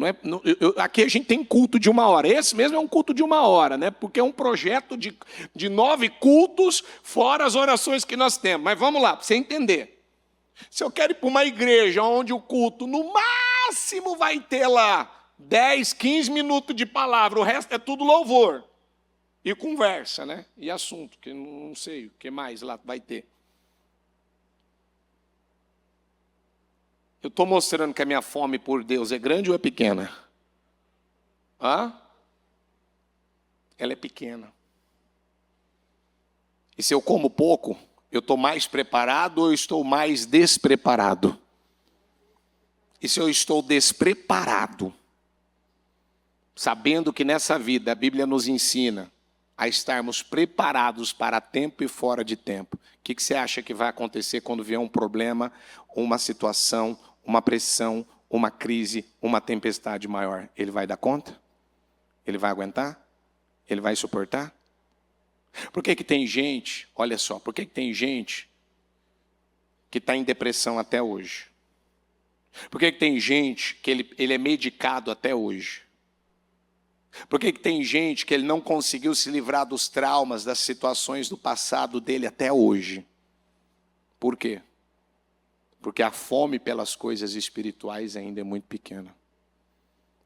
aqui a gente tem culto de 1 hora, esse mesmo é um culto de 1 hora, né? Porque é um projeto de 9 cultos, fora as orações que nós temos. Mas vamos lá, para você entender. Se eu quero ir para uma igreja onde o culto, no máximo, vai ter lá 10, 15 minutos de palavra, o resto é tudo louvor e conversa, né? E assunto, que não sei o que mais lá vai ter. Eu estou mostrando que a minha fome por Deus é grande ou é pequena? Hã? Ela é pequena. E se eu como pouco, eu estou mais preparado ou eu estou mais despreparado? E se eu estou despreparado, sabendo que nessa vida a Bíblia nos ensina a estarmos preparados para tempo e fora de tempo, o que você acha que vai acontecer quando vier um problema, uma situação, uma pressão, uma crise, uma tempestade maior? Ele vai dar conta? Ele vai aguentar? Ele vai suportar? Por que tem gente, olha só, por que tem gente que está em depressão até hoje? Por que tem gente que ele é medicado até hoje? Por que tem gente que ele não conseguiu se livrar dos traumas, das situações do passado dele até hoje? Por quê? Porque a fome pelas coisas espirituais ainda é muito pequena.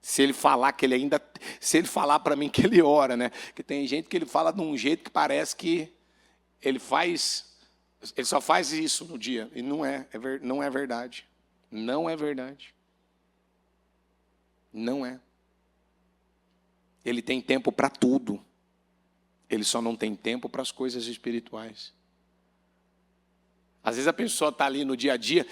Se ele falar para mim que ele ora, né? Que tem gente que ele fala de um jeito que parece que ele só faz isso no dia. E não é verdade. Não é verdade. Não é. Ele tem tempo para tudo. Ele só não tem tempo para as coisas espirituais. Às vezes a pessoa está ali no dia a dia,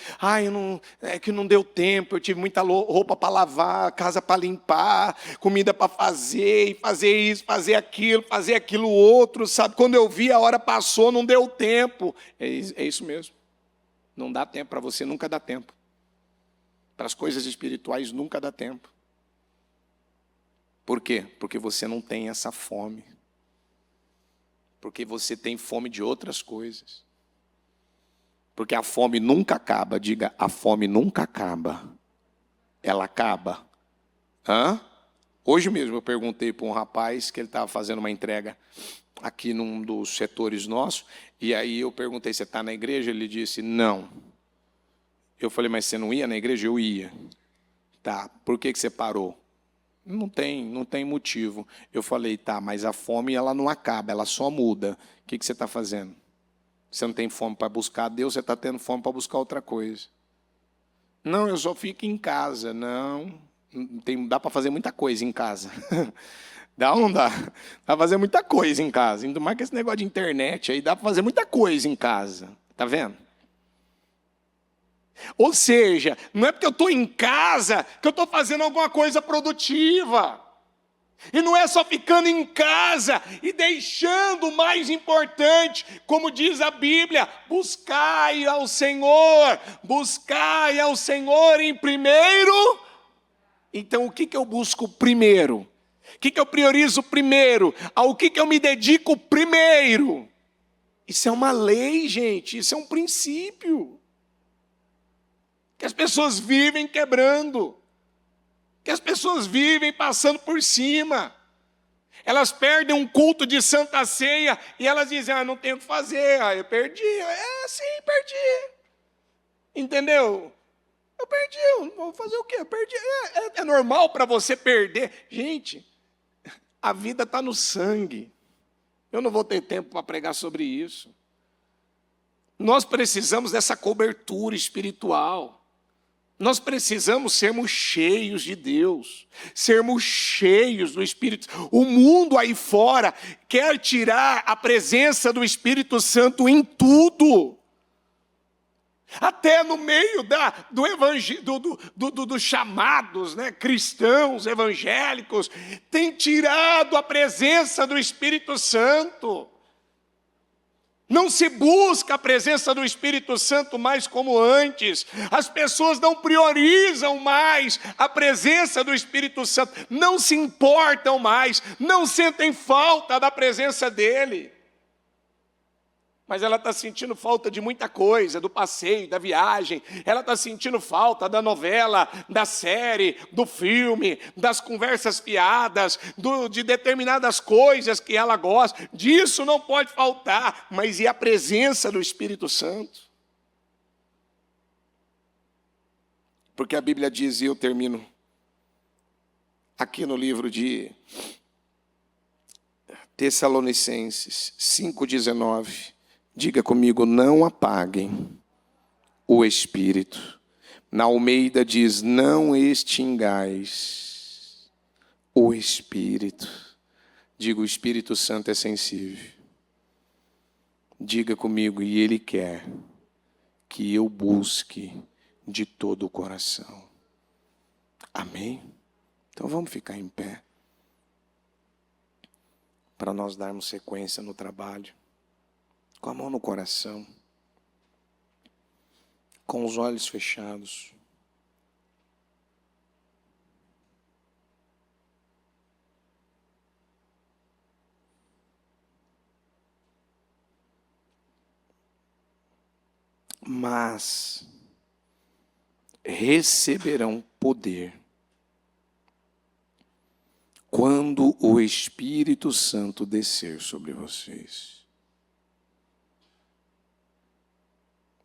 é que não deu tempo, eu tive muita roupa para lavar, casa para limpar, comida para fazer, e fazer isso, fazer aquilo outro, sabe? Quando eu vi, a hora passou, não deu tempo. É isso mesmo. Não dá tempo para você, nunca dá tempo. Para as coisas espirituais nunca dá tempo. Por quê? Porque você não tem essa fome. Porque você tem fome de outras coisas. Porque a fome nunca acaba. Diga, a fome nunca acaba. Ela acaba. Hã? Hoje mesmo eu perguntei para um rapaz que ele estava fazendo uma entrega aqui num dos setores nossos. E aí eu perguntei, você está na igreja? Ele disse, não. Eu falei, mas você não ia na igreja? Eu ia. Tá, por que você parou? Não tem motivo. Eu falei, tá, mas a fome ela não acaba, ela só muda. O que você está fazendo? Você não tem fome para buscar Deus, você está tendo fome para buscar outra coisa. Não, eu só fico em casa. Não, dá para fazer muita coisa em casa. Dá ou não dá? Dá para fazer muita coisa em casa. Ainda mais que esse negócio de internet aí, dá para fazer muita coisa em casa. Tá vendo? Ou seja, não é porque eu estou em casa que eu estou fazendo alguma coisa produtiva. E não é só ficando em casa e deixando o mais importante, como diz a Bíblia, buscai ao Senhor em primeiro. Então o que eu busco primeiro? O que eu priorizo primeiro? Ao que eu me dedico primeiro? Isso é uma lei, gente, isso é um princípio. Que as pessoas vivem quebrando, que as pessoas vivem passando por cima. Elas perdem um culto de Santa Ceia e elas dizem, não tenho o que fazer, eu perdi. Sim, perdi. Entendeu? Eu perdi, vou fazer o quê? Eu perdi. É normal para você perder. Gente, a vida está no sangue. Eu não vou ter tempo para pregar sobre isso. Nós precisamos dessa cobertura espiritual. Nós precisamos sermos cheios de Deus, sermos cheios do Espírito. O mundo aí fora quer tirar a presença do Espírito Santo em tudo. Até no meio dos chamados, né, cristãos, evangélicos, tem tirado a presença do Espírito Santo. Não se busca a presença do Espírito Santo mais como antes. As pessoas não priorizam mais a presença do Espírito Santo. Não se importam mais. Não sentem falta da presença dEle. Mas ela está sentindo falta de muita coisa, do passeio, da viagem. Ela está sentindo falta da novela, da série, do filme, das conversas piadas, de determinadas coisas que ela gosta. Disso não pode faltar, mas e a presença do Espírito Santo? Porque a Bíblia diz, e eu termino aqui no livro de Tessalonicenses 5,19. Diga comigo, não apaguem o Espírito. Na Almeida diz, não extingais o Espírito. Diga, o Espírito Santo é sensível. Diga comigo, e Ele quer que eu busque de todo o coração. Amém? Então vamos ficar em pé, para nós darmos sequência no trabalho. Com a mão no coração, com os olhos fechados. Mas receberão poder quando o Espírito Santo descer sobre vocês.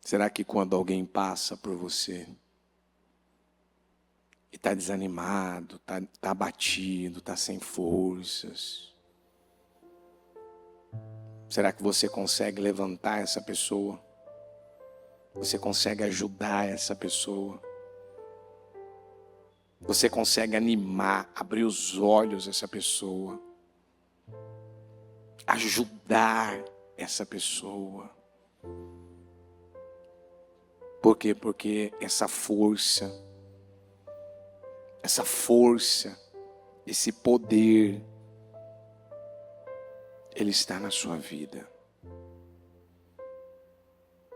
Será que quando alguém passa por você e está desanimado, está abatido, está sem forças, será que você consegue levantar essa pessoa? Você consegue ajudar essa pessoa? Você consegue animar, abrir os olhos dessa pessoa? Ajudar essa pessoa? Por quê? Porque essa força, esse poder, ele está na sua vida.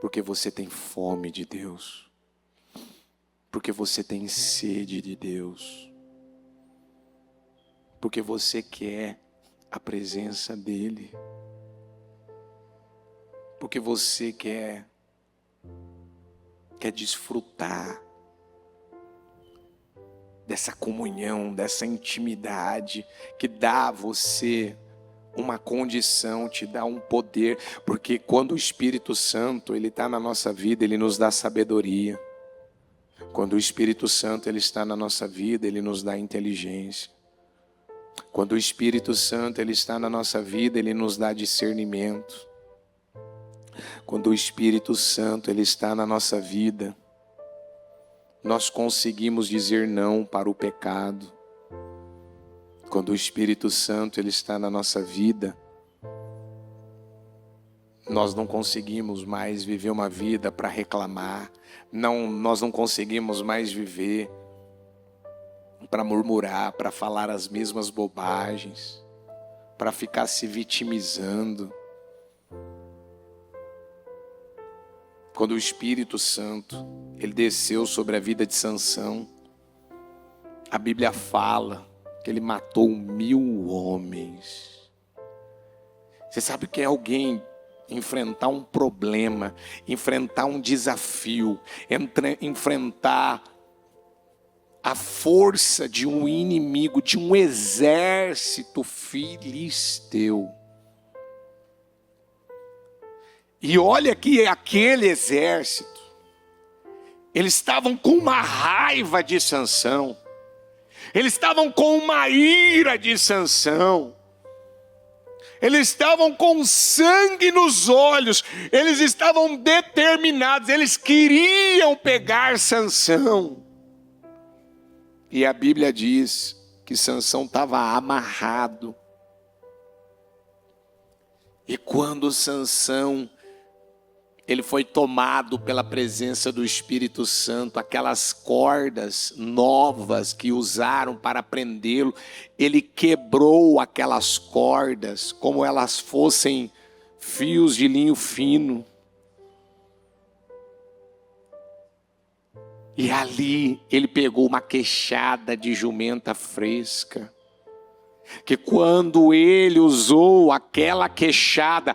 Porque você tem fome de Deus. Porque você tem sede de Deus. Porque você quer a presença dEle. Porque você quer quer desfrutar dessa comunhão, dessa intimidade que dá a você uma condição, te dá um poder, porque quando o Espírito Santo ele está na nossa vida, ele nos dá sabedoria. Quando o Espírito Santo ele está na nossa vida, ele nos dá inteligência. Quando o Espírito Santo ele está na nossa vida, ele nos dá discernimento. Quando o Espírito Santo ele está na nossa vida, nós conseguimos dizer não para o pecado. Quando o Espírito Santo ele está na nossa vida, nós não conseguimos mais viver uma vida para reclamar. Nós não conseguimos mais viver para murmurar, para falar as mesmas bobagens, para ficar se vitimizando. Quando o Espírito Santo ele desceu sobre a vida de Sansão, a Bíblia fala que ele matou 1000 homens. Você sabe que é alguém enfrentar um problema, enfrentar um desafio, enfrentar a força de um inimigo, de um exército filisteu. E olha que aquele exército, eles estavam com uma raiva de Sansão. Eles estavam com uma ira de Sansão. Eles estavam com sangue nos olhos. Eles estavam determinados. Eles queriam pegar Sansão. E a Bíblia diz que Sansão estava amarrado. E quando Sansão ele foi tomado pela presença do Espírito Santo, aquelas cordas novas que usaram para prendê-lo, ele quebrou aquelas cordas como elas fossem fios de linho fino. E ali ele pegou uma queixada de jumenta fresca. Que quando ele usou aquela queixada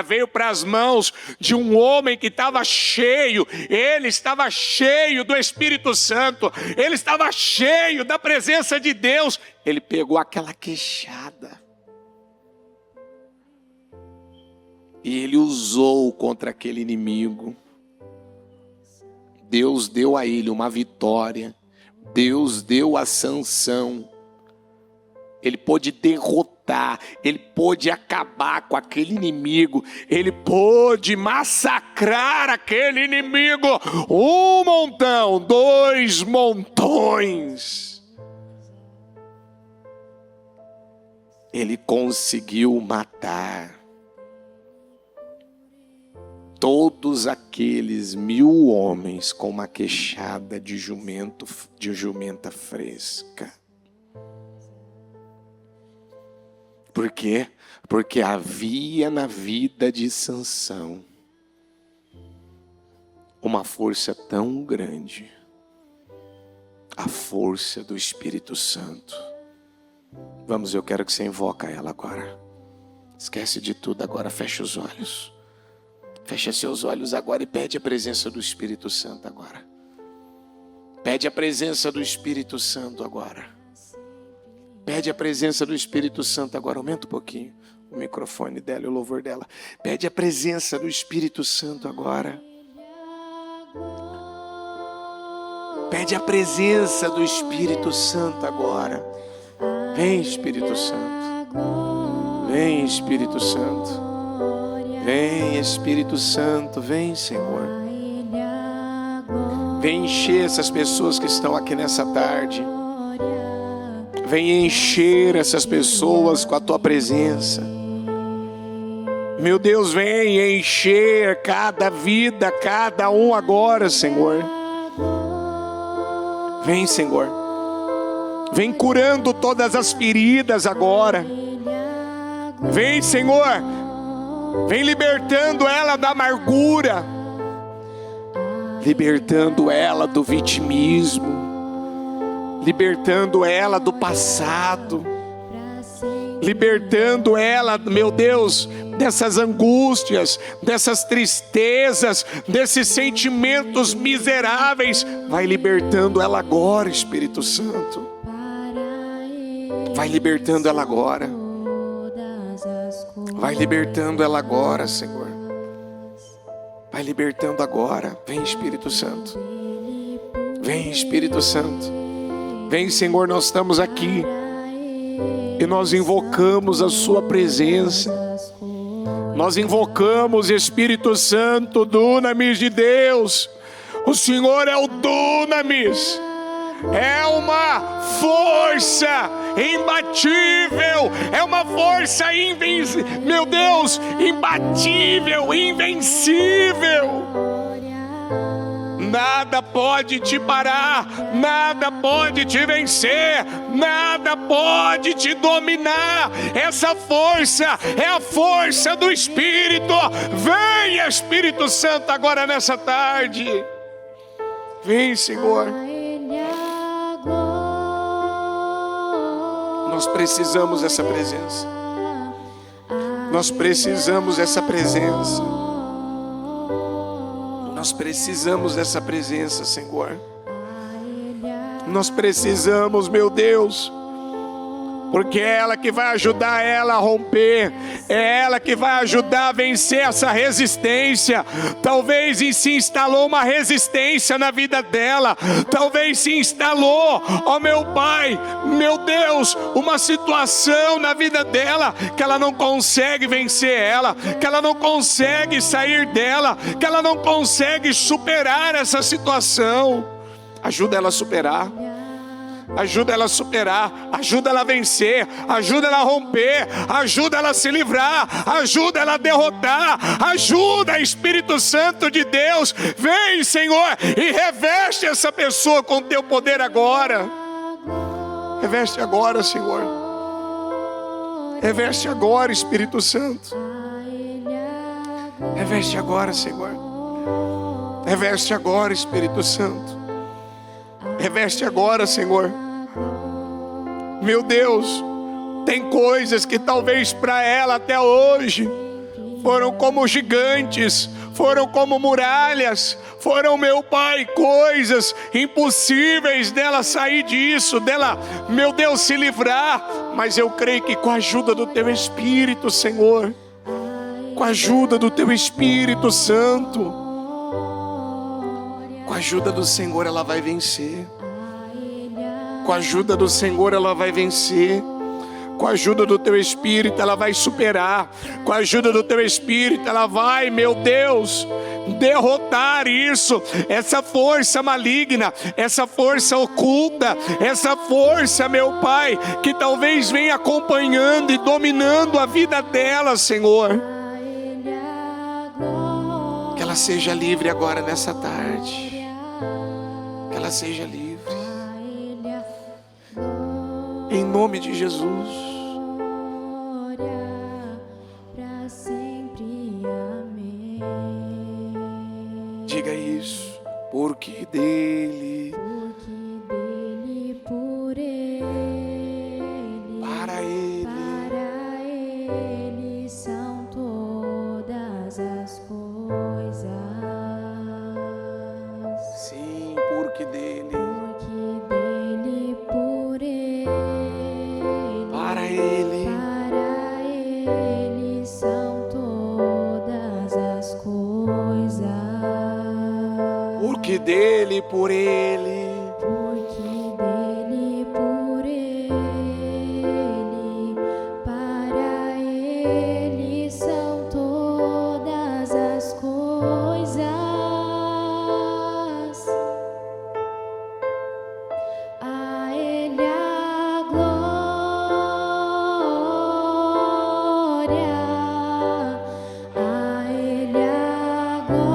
veio para as mãos de um homem que estava cheio, ele estava cheio do Espírito Santo, ele estava cheio da presença de Deus. Ele pegou aquela queixada e ele usou contra aquele inimigo. Deus deu a ele uma vitória, Deus deu a Sansão. Ele pôde derrotar, ele pôde acabar com aquele inimigo, ele pôde massacrar aquele inimigo. 1 montão, 2 montões. Ele conseguiu matar todos aqueles 1000 homens com uma queixada de jumenta fresca. Por quê? Porque havia na vida de Sansão uma força tão grande, a força do Espírito Santo. Vamos, eu quero que você invoca ela agora. Esquece de tudo agora, fecha os olhos. Fecha seus olhos agora e pede a presença do Espírito Santo agora. Pede a presença do Espírito Santo agora. Pede a presença do Espírito Santo agora. Aumenta um pouquinho o microfone dela e o louvor dela. Pede a presença do Espírito Santo agora. Pede a presença do Espírito Santo agora. Vem, Espírito Santo. Vem, Espírito Santo. Vem, Espírito Santo. Vem, Senhor. Vem encher essas pessoas que estão aqui nessa tarde. Vem encher essas pessoas com a tua presença. Meu Deus, vem encher cada vida, cada um agora, Senhor. Vem, Senhor. Vem curando todas as feridas agora. Vem, Senhor. Vem libertando ela da amargura. Libertando ela do vitimismo. Libertando ela do passado, libertando ela, meu Deus, dessas angústias, dessas tristezas, desses sentimentos miseráveis. Vai libertando ela agora, Espírito Santo. Vai libertando ela agora. Vai libertando ela agora, Senhor. Vai libertando agora. Vem, Espírito Santo. Vem, Espírito Santo. Vem, Senhor, nós estamos aqui e nós invocamos a sua presença. Nós invocamos, Espírito Santo, Dunamis de Deus. O Senhor é o Dunamis. É uma força imbatível, é uma força invencível, meu Deus, imbatível, invencível. Nada pode te parar, nada pode te vencer, nada pode te dominar. Essa força é a força do Espírito. Venha, Espírito Santo, agora nessa tarde. Vem, Senhor. Nós precisamos dessa presença. Nós precisamos dessa presença. Nós precisamos dessa presença, Senhor. Nós precisamos, meu Deus, porque é ela que vai ajudar ela a romper, é ela que vai ajudar a vencer essa resistência. Talvez se instalou uma resistência na vida dela, talvez se instalou, ó meu Pai, meu Deus, uma situação na vida dela que ela não consegue vencer ela, que ela não consegue sair dela, que ela não consegue superar essa situação. Ajuda ela a superar. Ajuda ela a superar, ajuda ela a vencer, ajuda ela a romper, ajuda ela a se livrar, ajuda ela a derrotar, ajuda, Espírito Santo de Deus. Vem, Senhor, e reveste essa pessoa com teu poder agora. Reveste agora, Senhor. Reveste agora, Espírito Santo. Reveste agora, Senhor. Reveste agora, Espírito Santo. Reveste agora, Senhor. Meu Deus, tem coisas que talvez para ela até hoje foram como gigantes, foram como muralhas, foram, meu Pai, coisas impossíveis dela sair disso, dela, meu Deus, se livrar. Mas eu creio que com a ajuda do Teu Espírito, Senhor, com a ajuda do Teu Espírito Santo, com a ajuda do Senhor ela vai vencer. Com a ajuda do Senhor ela vai vencer. Com a ajuda do Teu Espírito ela vai superar. Com a ajuda do Teu Espírito ela vai, meu Deus, derrotar isso, essa força maligna, essa força oculta, essa força, meu Pai, que talvez venha acompanhando e dominando a vida dela, Senhor. Que ela seja livre agora nessa tarde. Que ela seja livre. Em nome de Jesus. Diga isso. Porque dele, por ele, para ele são todas as coisas. Sim, porque dele, Por ele, para ele, são todas as coisas. porque dele, por ele, Porque dele, por ele, para ele são todas as coisas. A ele a glória, a ele a glória,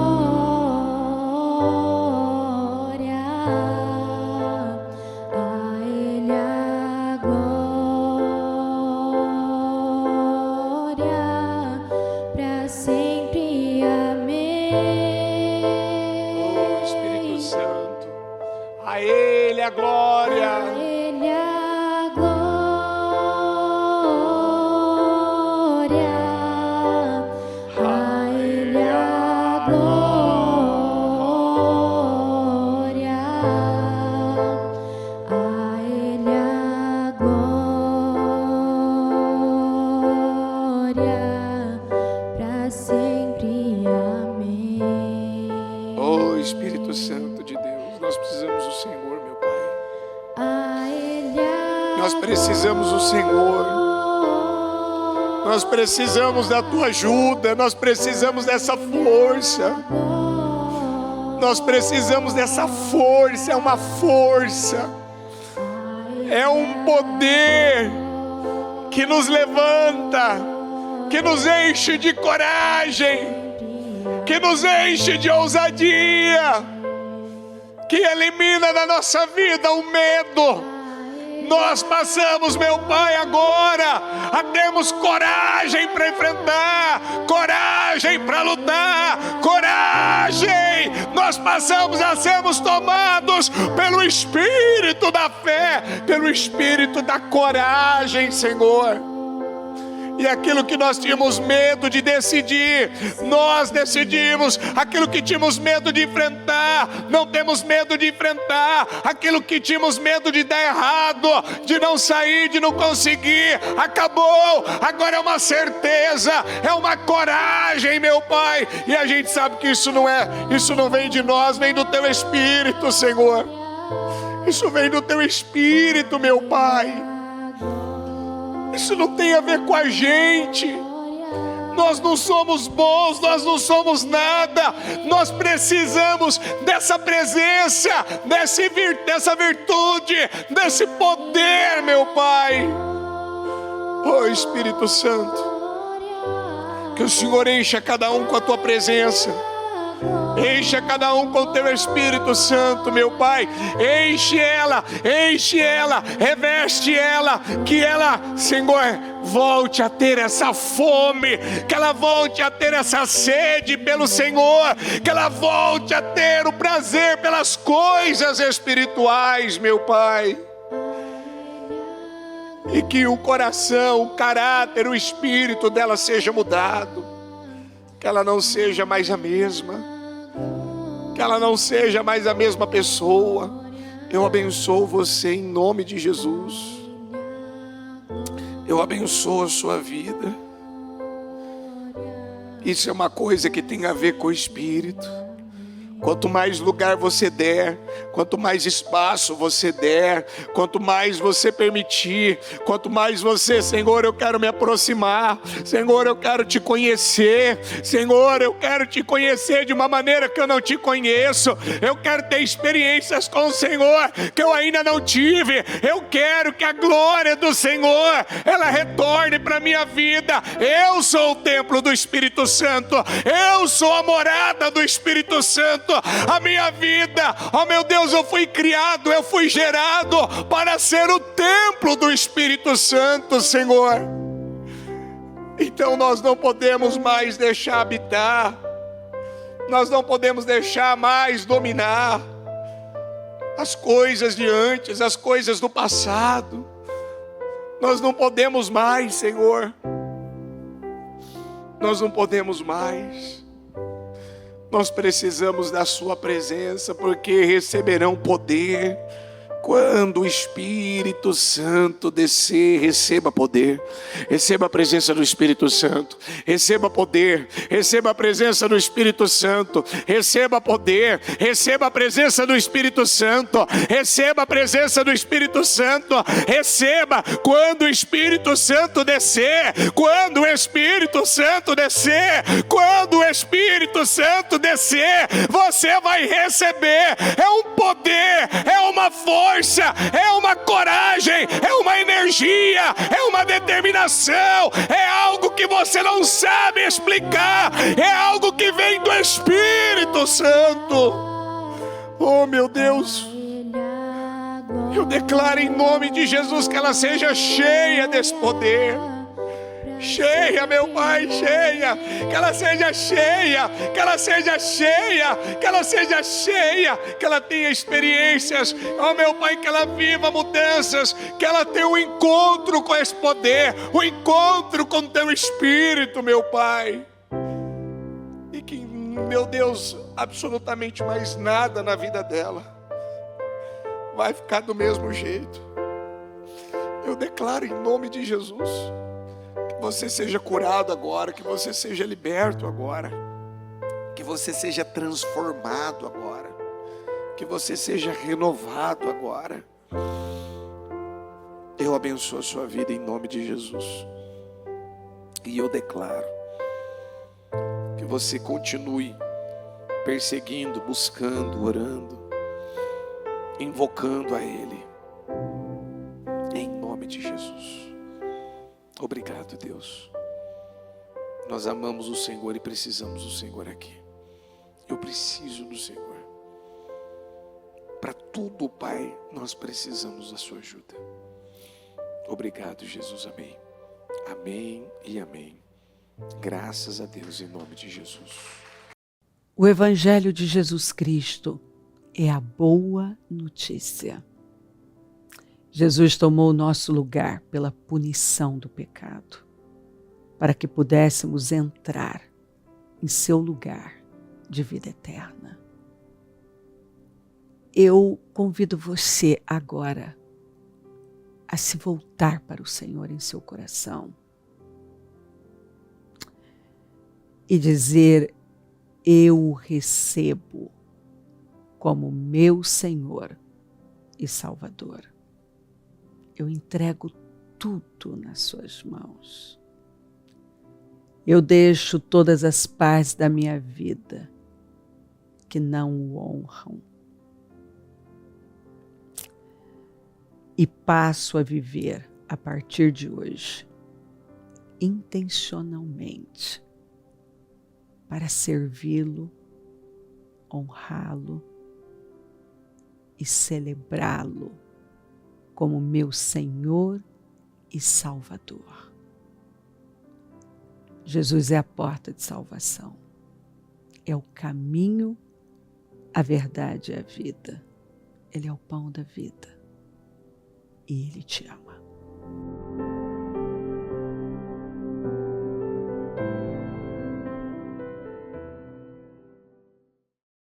a ele a glória, para sempre. Amém. oh Espírito Santo, a ele a glória. A ele a glória, A Ele a glória, para sempre. Amém. Oh Espírito Santo de Deus, nós precisamos do Senhor, meu Pai. A Ele a Nós precisamos do Senhor. Nós precisamos da tua ajuda, nós precisamos dessa força. Nós precisamos dessa força, é uma força. É um poder que nos levanta, que nos enche de coragem, que nos enche de ousadia, que elimina da nossa vida o medo. Nós passamos, meu Pai, agora a termos coragem para enfrentar, coragem para lutar, coragem. Nós passamos a sermos tomados pelo Espírito da fé, pelo Espírito da coragem, Senhor. E aquilo que nós tínhamos medo de decidir, nós decidimos. Aquilo que tínhamos medo de enfrentar, não temos medo de enfrentar. Aquilo que tínhamos medo de dar errado, de não sair, de não conseguir, acabou. Agora é uma certeza, é uma coragem, meu Pai. E a gente sabe que isso não vem de nós, vem do Teu Espírito, Senhor. Isso vem do Teu Espírito, meu Pai. Isso não tem a ver com a gente. Nós não somos bons, nós não somos nada. Nós precisamos dessa presença, dessa virtude, desse poder, meu Pai. Oh Espírito Santo, que o Senhor encha cada um com a Tua presença. Encha cada um com o Teu Espírito Santo, meu Pai. Enche ela, reveste ela. Que ela, Senhor, volte a ter essa fome, que ela volte a ter essa sede pelo Senhor, que ela volte a ter o prazer pelas coisas espirituais, meu Pai. E que o coração, o caráter, o espírito dela seja mudado, que ela não seja mais a mesma, que ela não seja mais a mesma pessoa. Eu abençoo você em nome de Jesus. Eu abençoo a sua vida. Isso é uma coisa que tem a ver com o Espírito. Quanto mais lugar você der, quanto mais espaço você der, quanto mais você permitir, quanto mais você, Senhor, eu quero me aproximar, Senhor, eu quero te conhecer, Senhor, eu quero te conhecer de uma maneira que eu não te conheço, eu quero ter experiências com o Senhor que eu ainda não tive, eu quero que a glória do Senhor, ela retorne para a minha vida. Eu sou o templo do Espírito Santo, eu sou a morada do Espírito Santo. A minha vida, oh meu Deus, eu fui criado, eu fui gerado para ser o templo do Espírito Santo, Senhor. Então nós não podemos mais deixar habitar, nós não podemos deixar mais dominar as coisas de antes, as coisas do passado. Nós não podemos mais, Senhor. Nós não podemos mais. Nós precisamos da sua presença, porque receberão poder quando o Espírito Santo descer. Receba poder, receba a presença do Espírito Santo, receba poder, receba a presença do Espírito Santo, receba poder, receba a presença do Espírito Santo, receba a presença do Espírito Santo, receba. Quando o Espírito Santo descer, quando o Espírito Santo descer, quando o Espírito Santo descer, você vai receber. É um poder, é uma força, é uma coragem, é uma energia, é uma determinação, é algo que você não sabe explicar, é algo que vem do Espírito Santo. Oh meu Deus, eu declaro em nome de Jesus que ela seja cheia desse poder. Cheia, meu Pai, cheia, que ela seja cheia, que ela seja cheia, que ela seja cheia, que ela tenha experiências, oh meu Pai, que ela viva mudanças, que ela tenha um encontro com esse poder, um encontro com o Teu Espírito, meu Pai, e que, meu Deus, absolutamente mais nada na vida dela vai ficar do mesmo jeito. Eu declaro em nome de Jesus que você seja curado agora, que você seja liberto agora, que você seja transformado agora, que você seja renovado agora. Eu abençoo a sua vida em nome de Jesus. E eu declaro que você continue perseguindo, buscando, orando, invocando a Ele. Em nome de Jesus. Obrigado, Deus. Nós amamos o Senhor e precisamos do Senhor aqui. Eu preciso do Senhor. Para tudo, Pai, nós precisamos da sua ajuda. Obrigado, Jesus. Amém. Amém e amém. Graças a Deus em nome de Jesus. O Evangelho de Jesus Cristo é a boa notícia. Jesus tomou o nosso lugar pela punição do pecado, para que pudéssemos entrar em seu lugar de vida eterna. Eu convido você agora a se voltar para o Senhor em seu coração e dizer: eu o recebo como meu Senhor e Salvador. Eu entrego tudo nas suas mãos. Eu deixo todas as partes da minha vida que não o honram e passo a viver a partir de hoje intencionalmente para servi-lo, honrá-lo e celebrá-lo como meu Senhor e Salvador. Jesus é a porta de salvação, é o caminho, a verdade e a vida. Ele é o pão da vida e Ele te ama.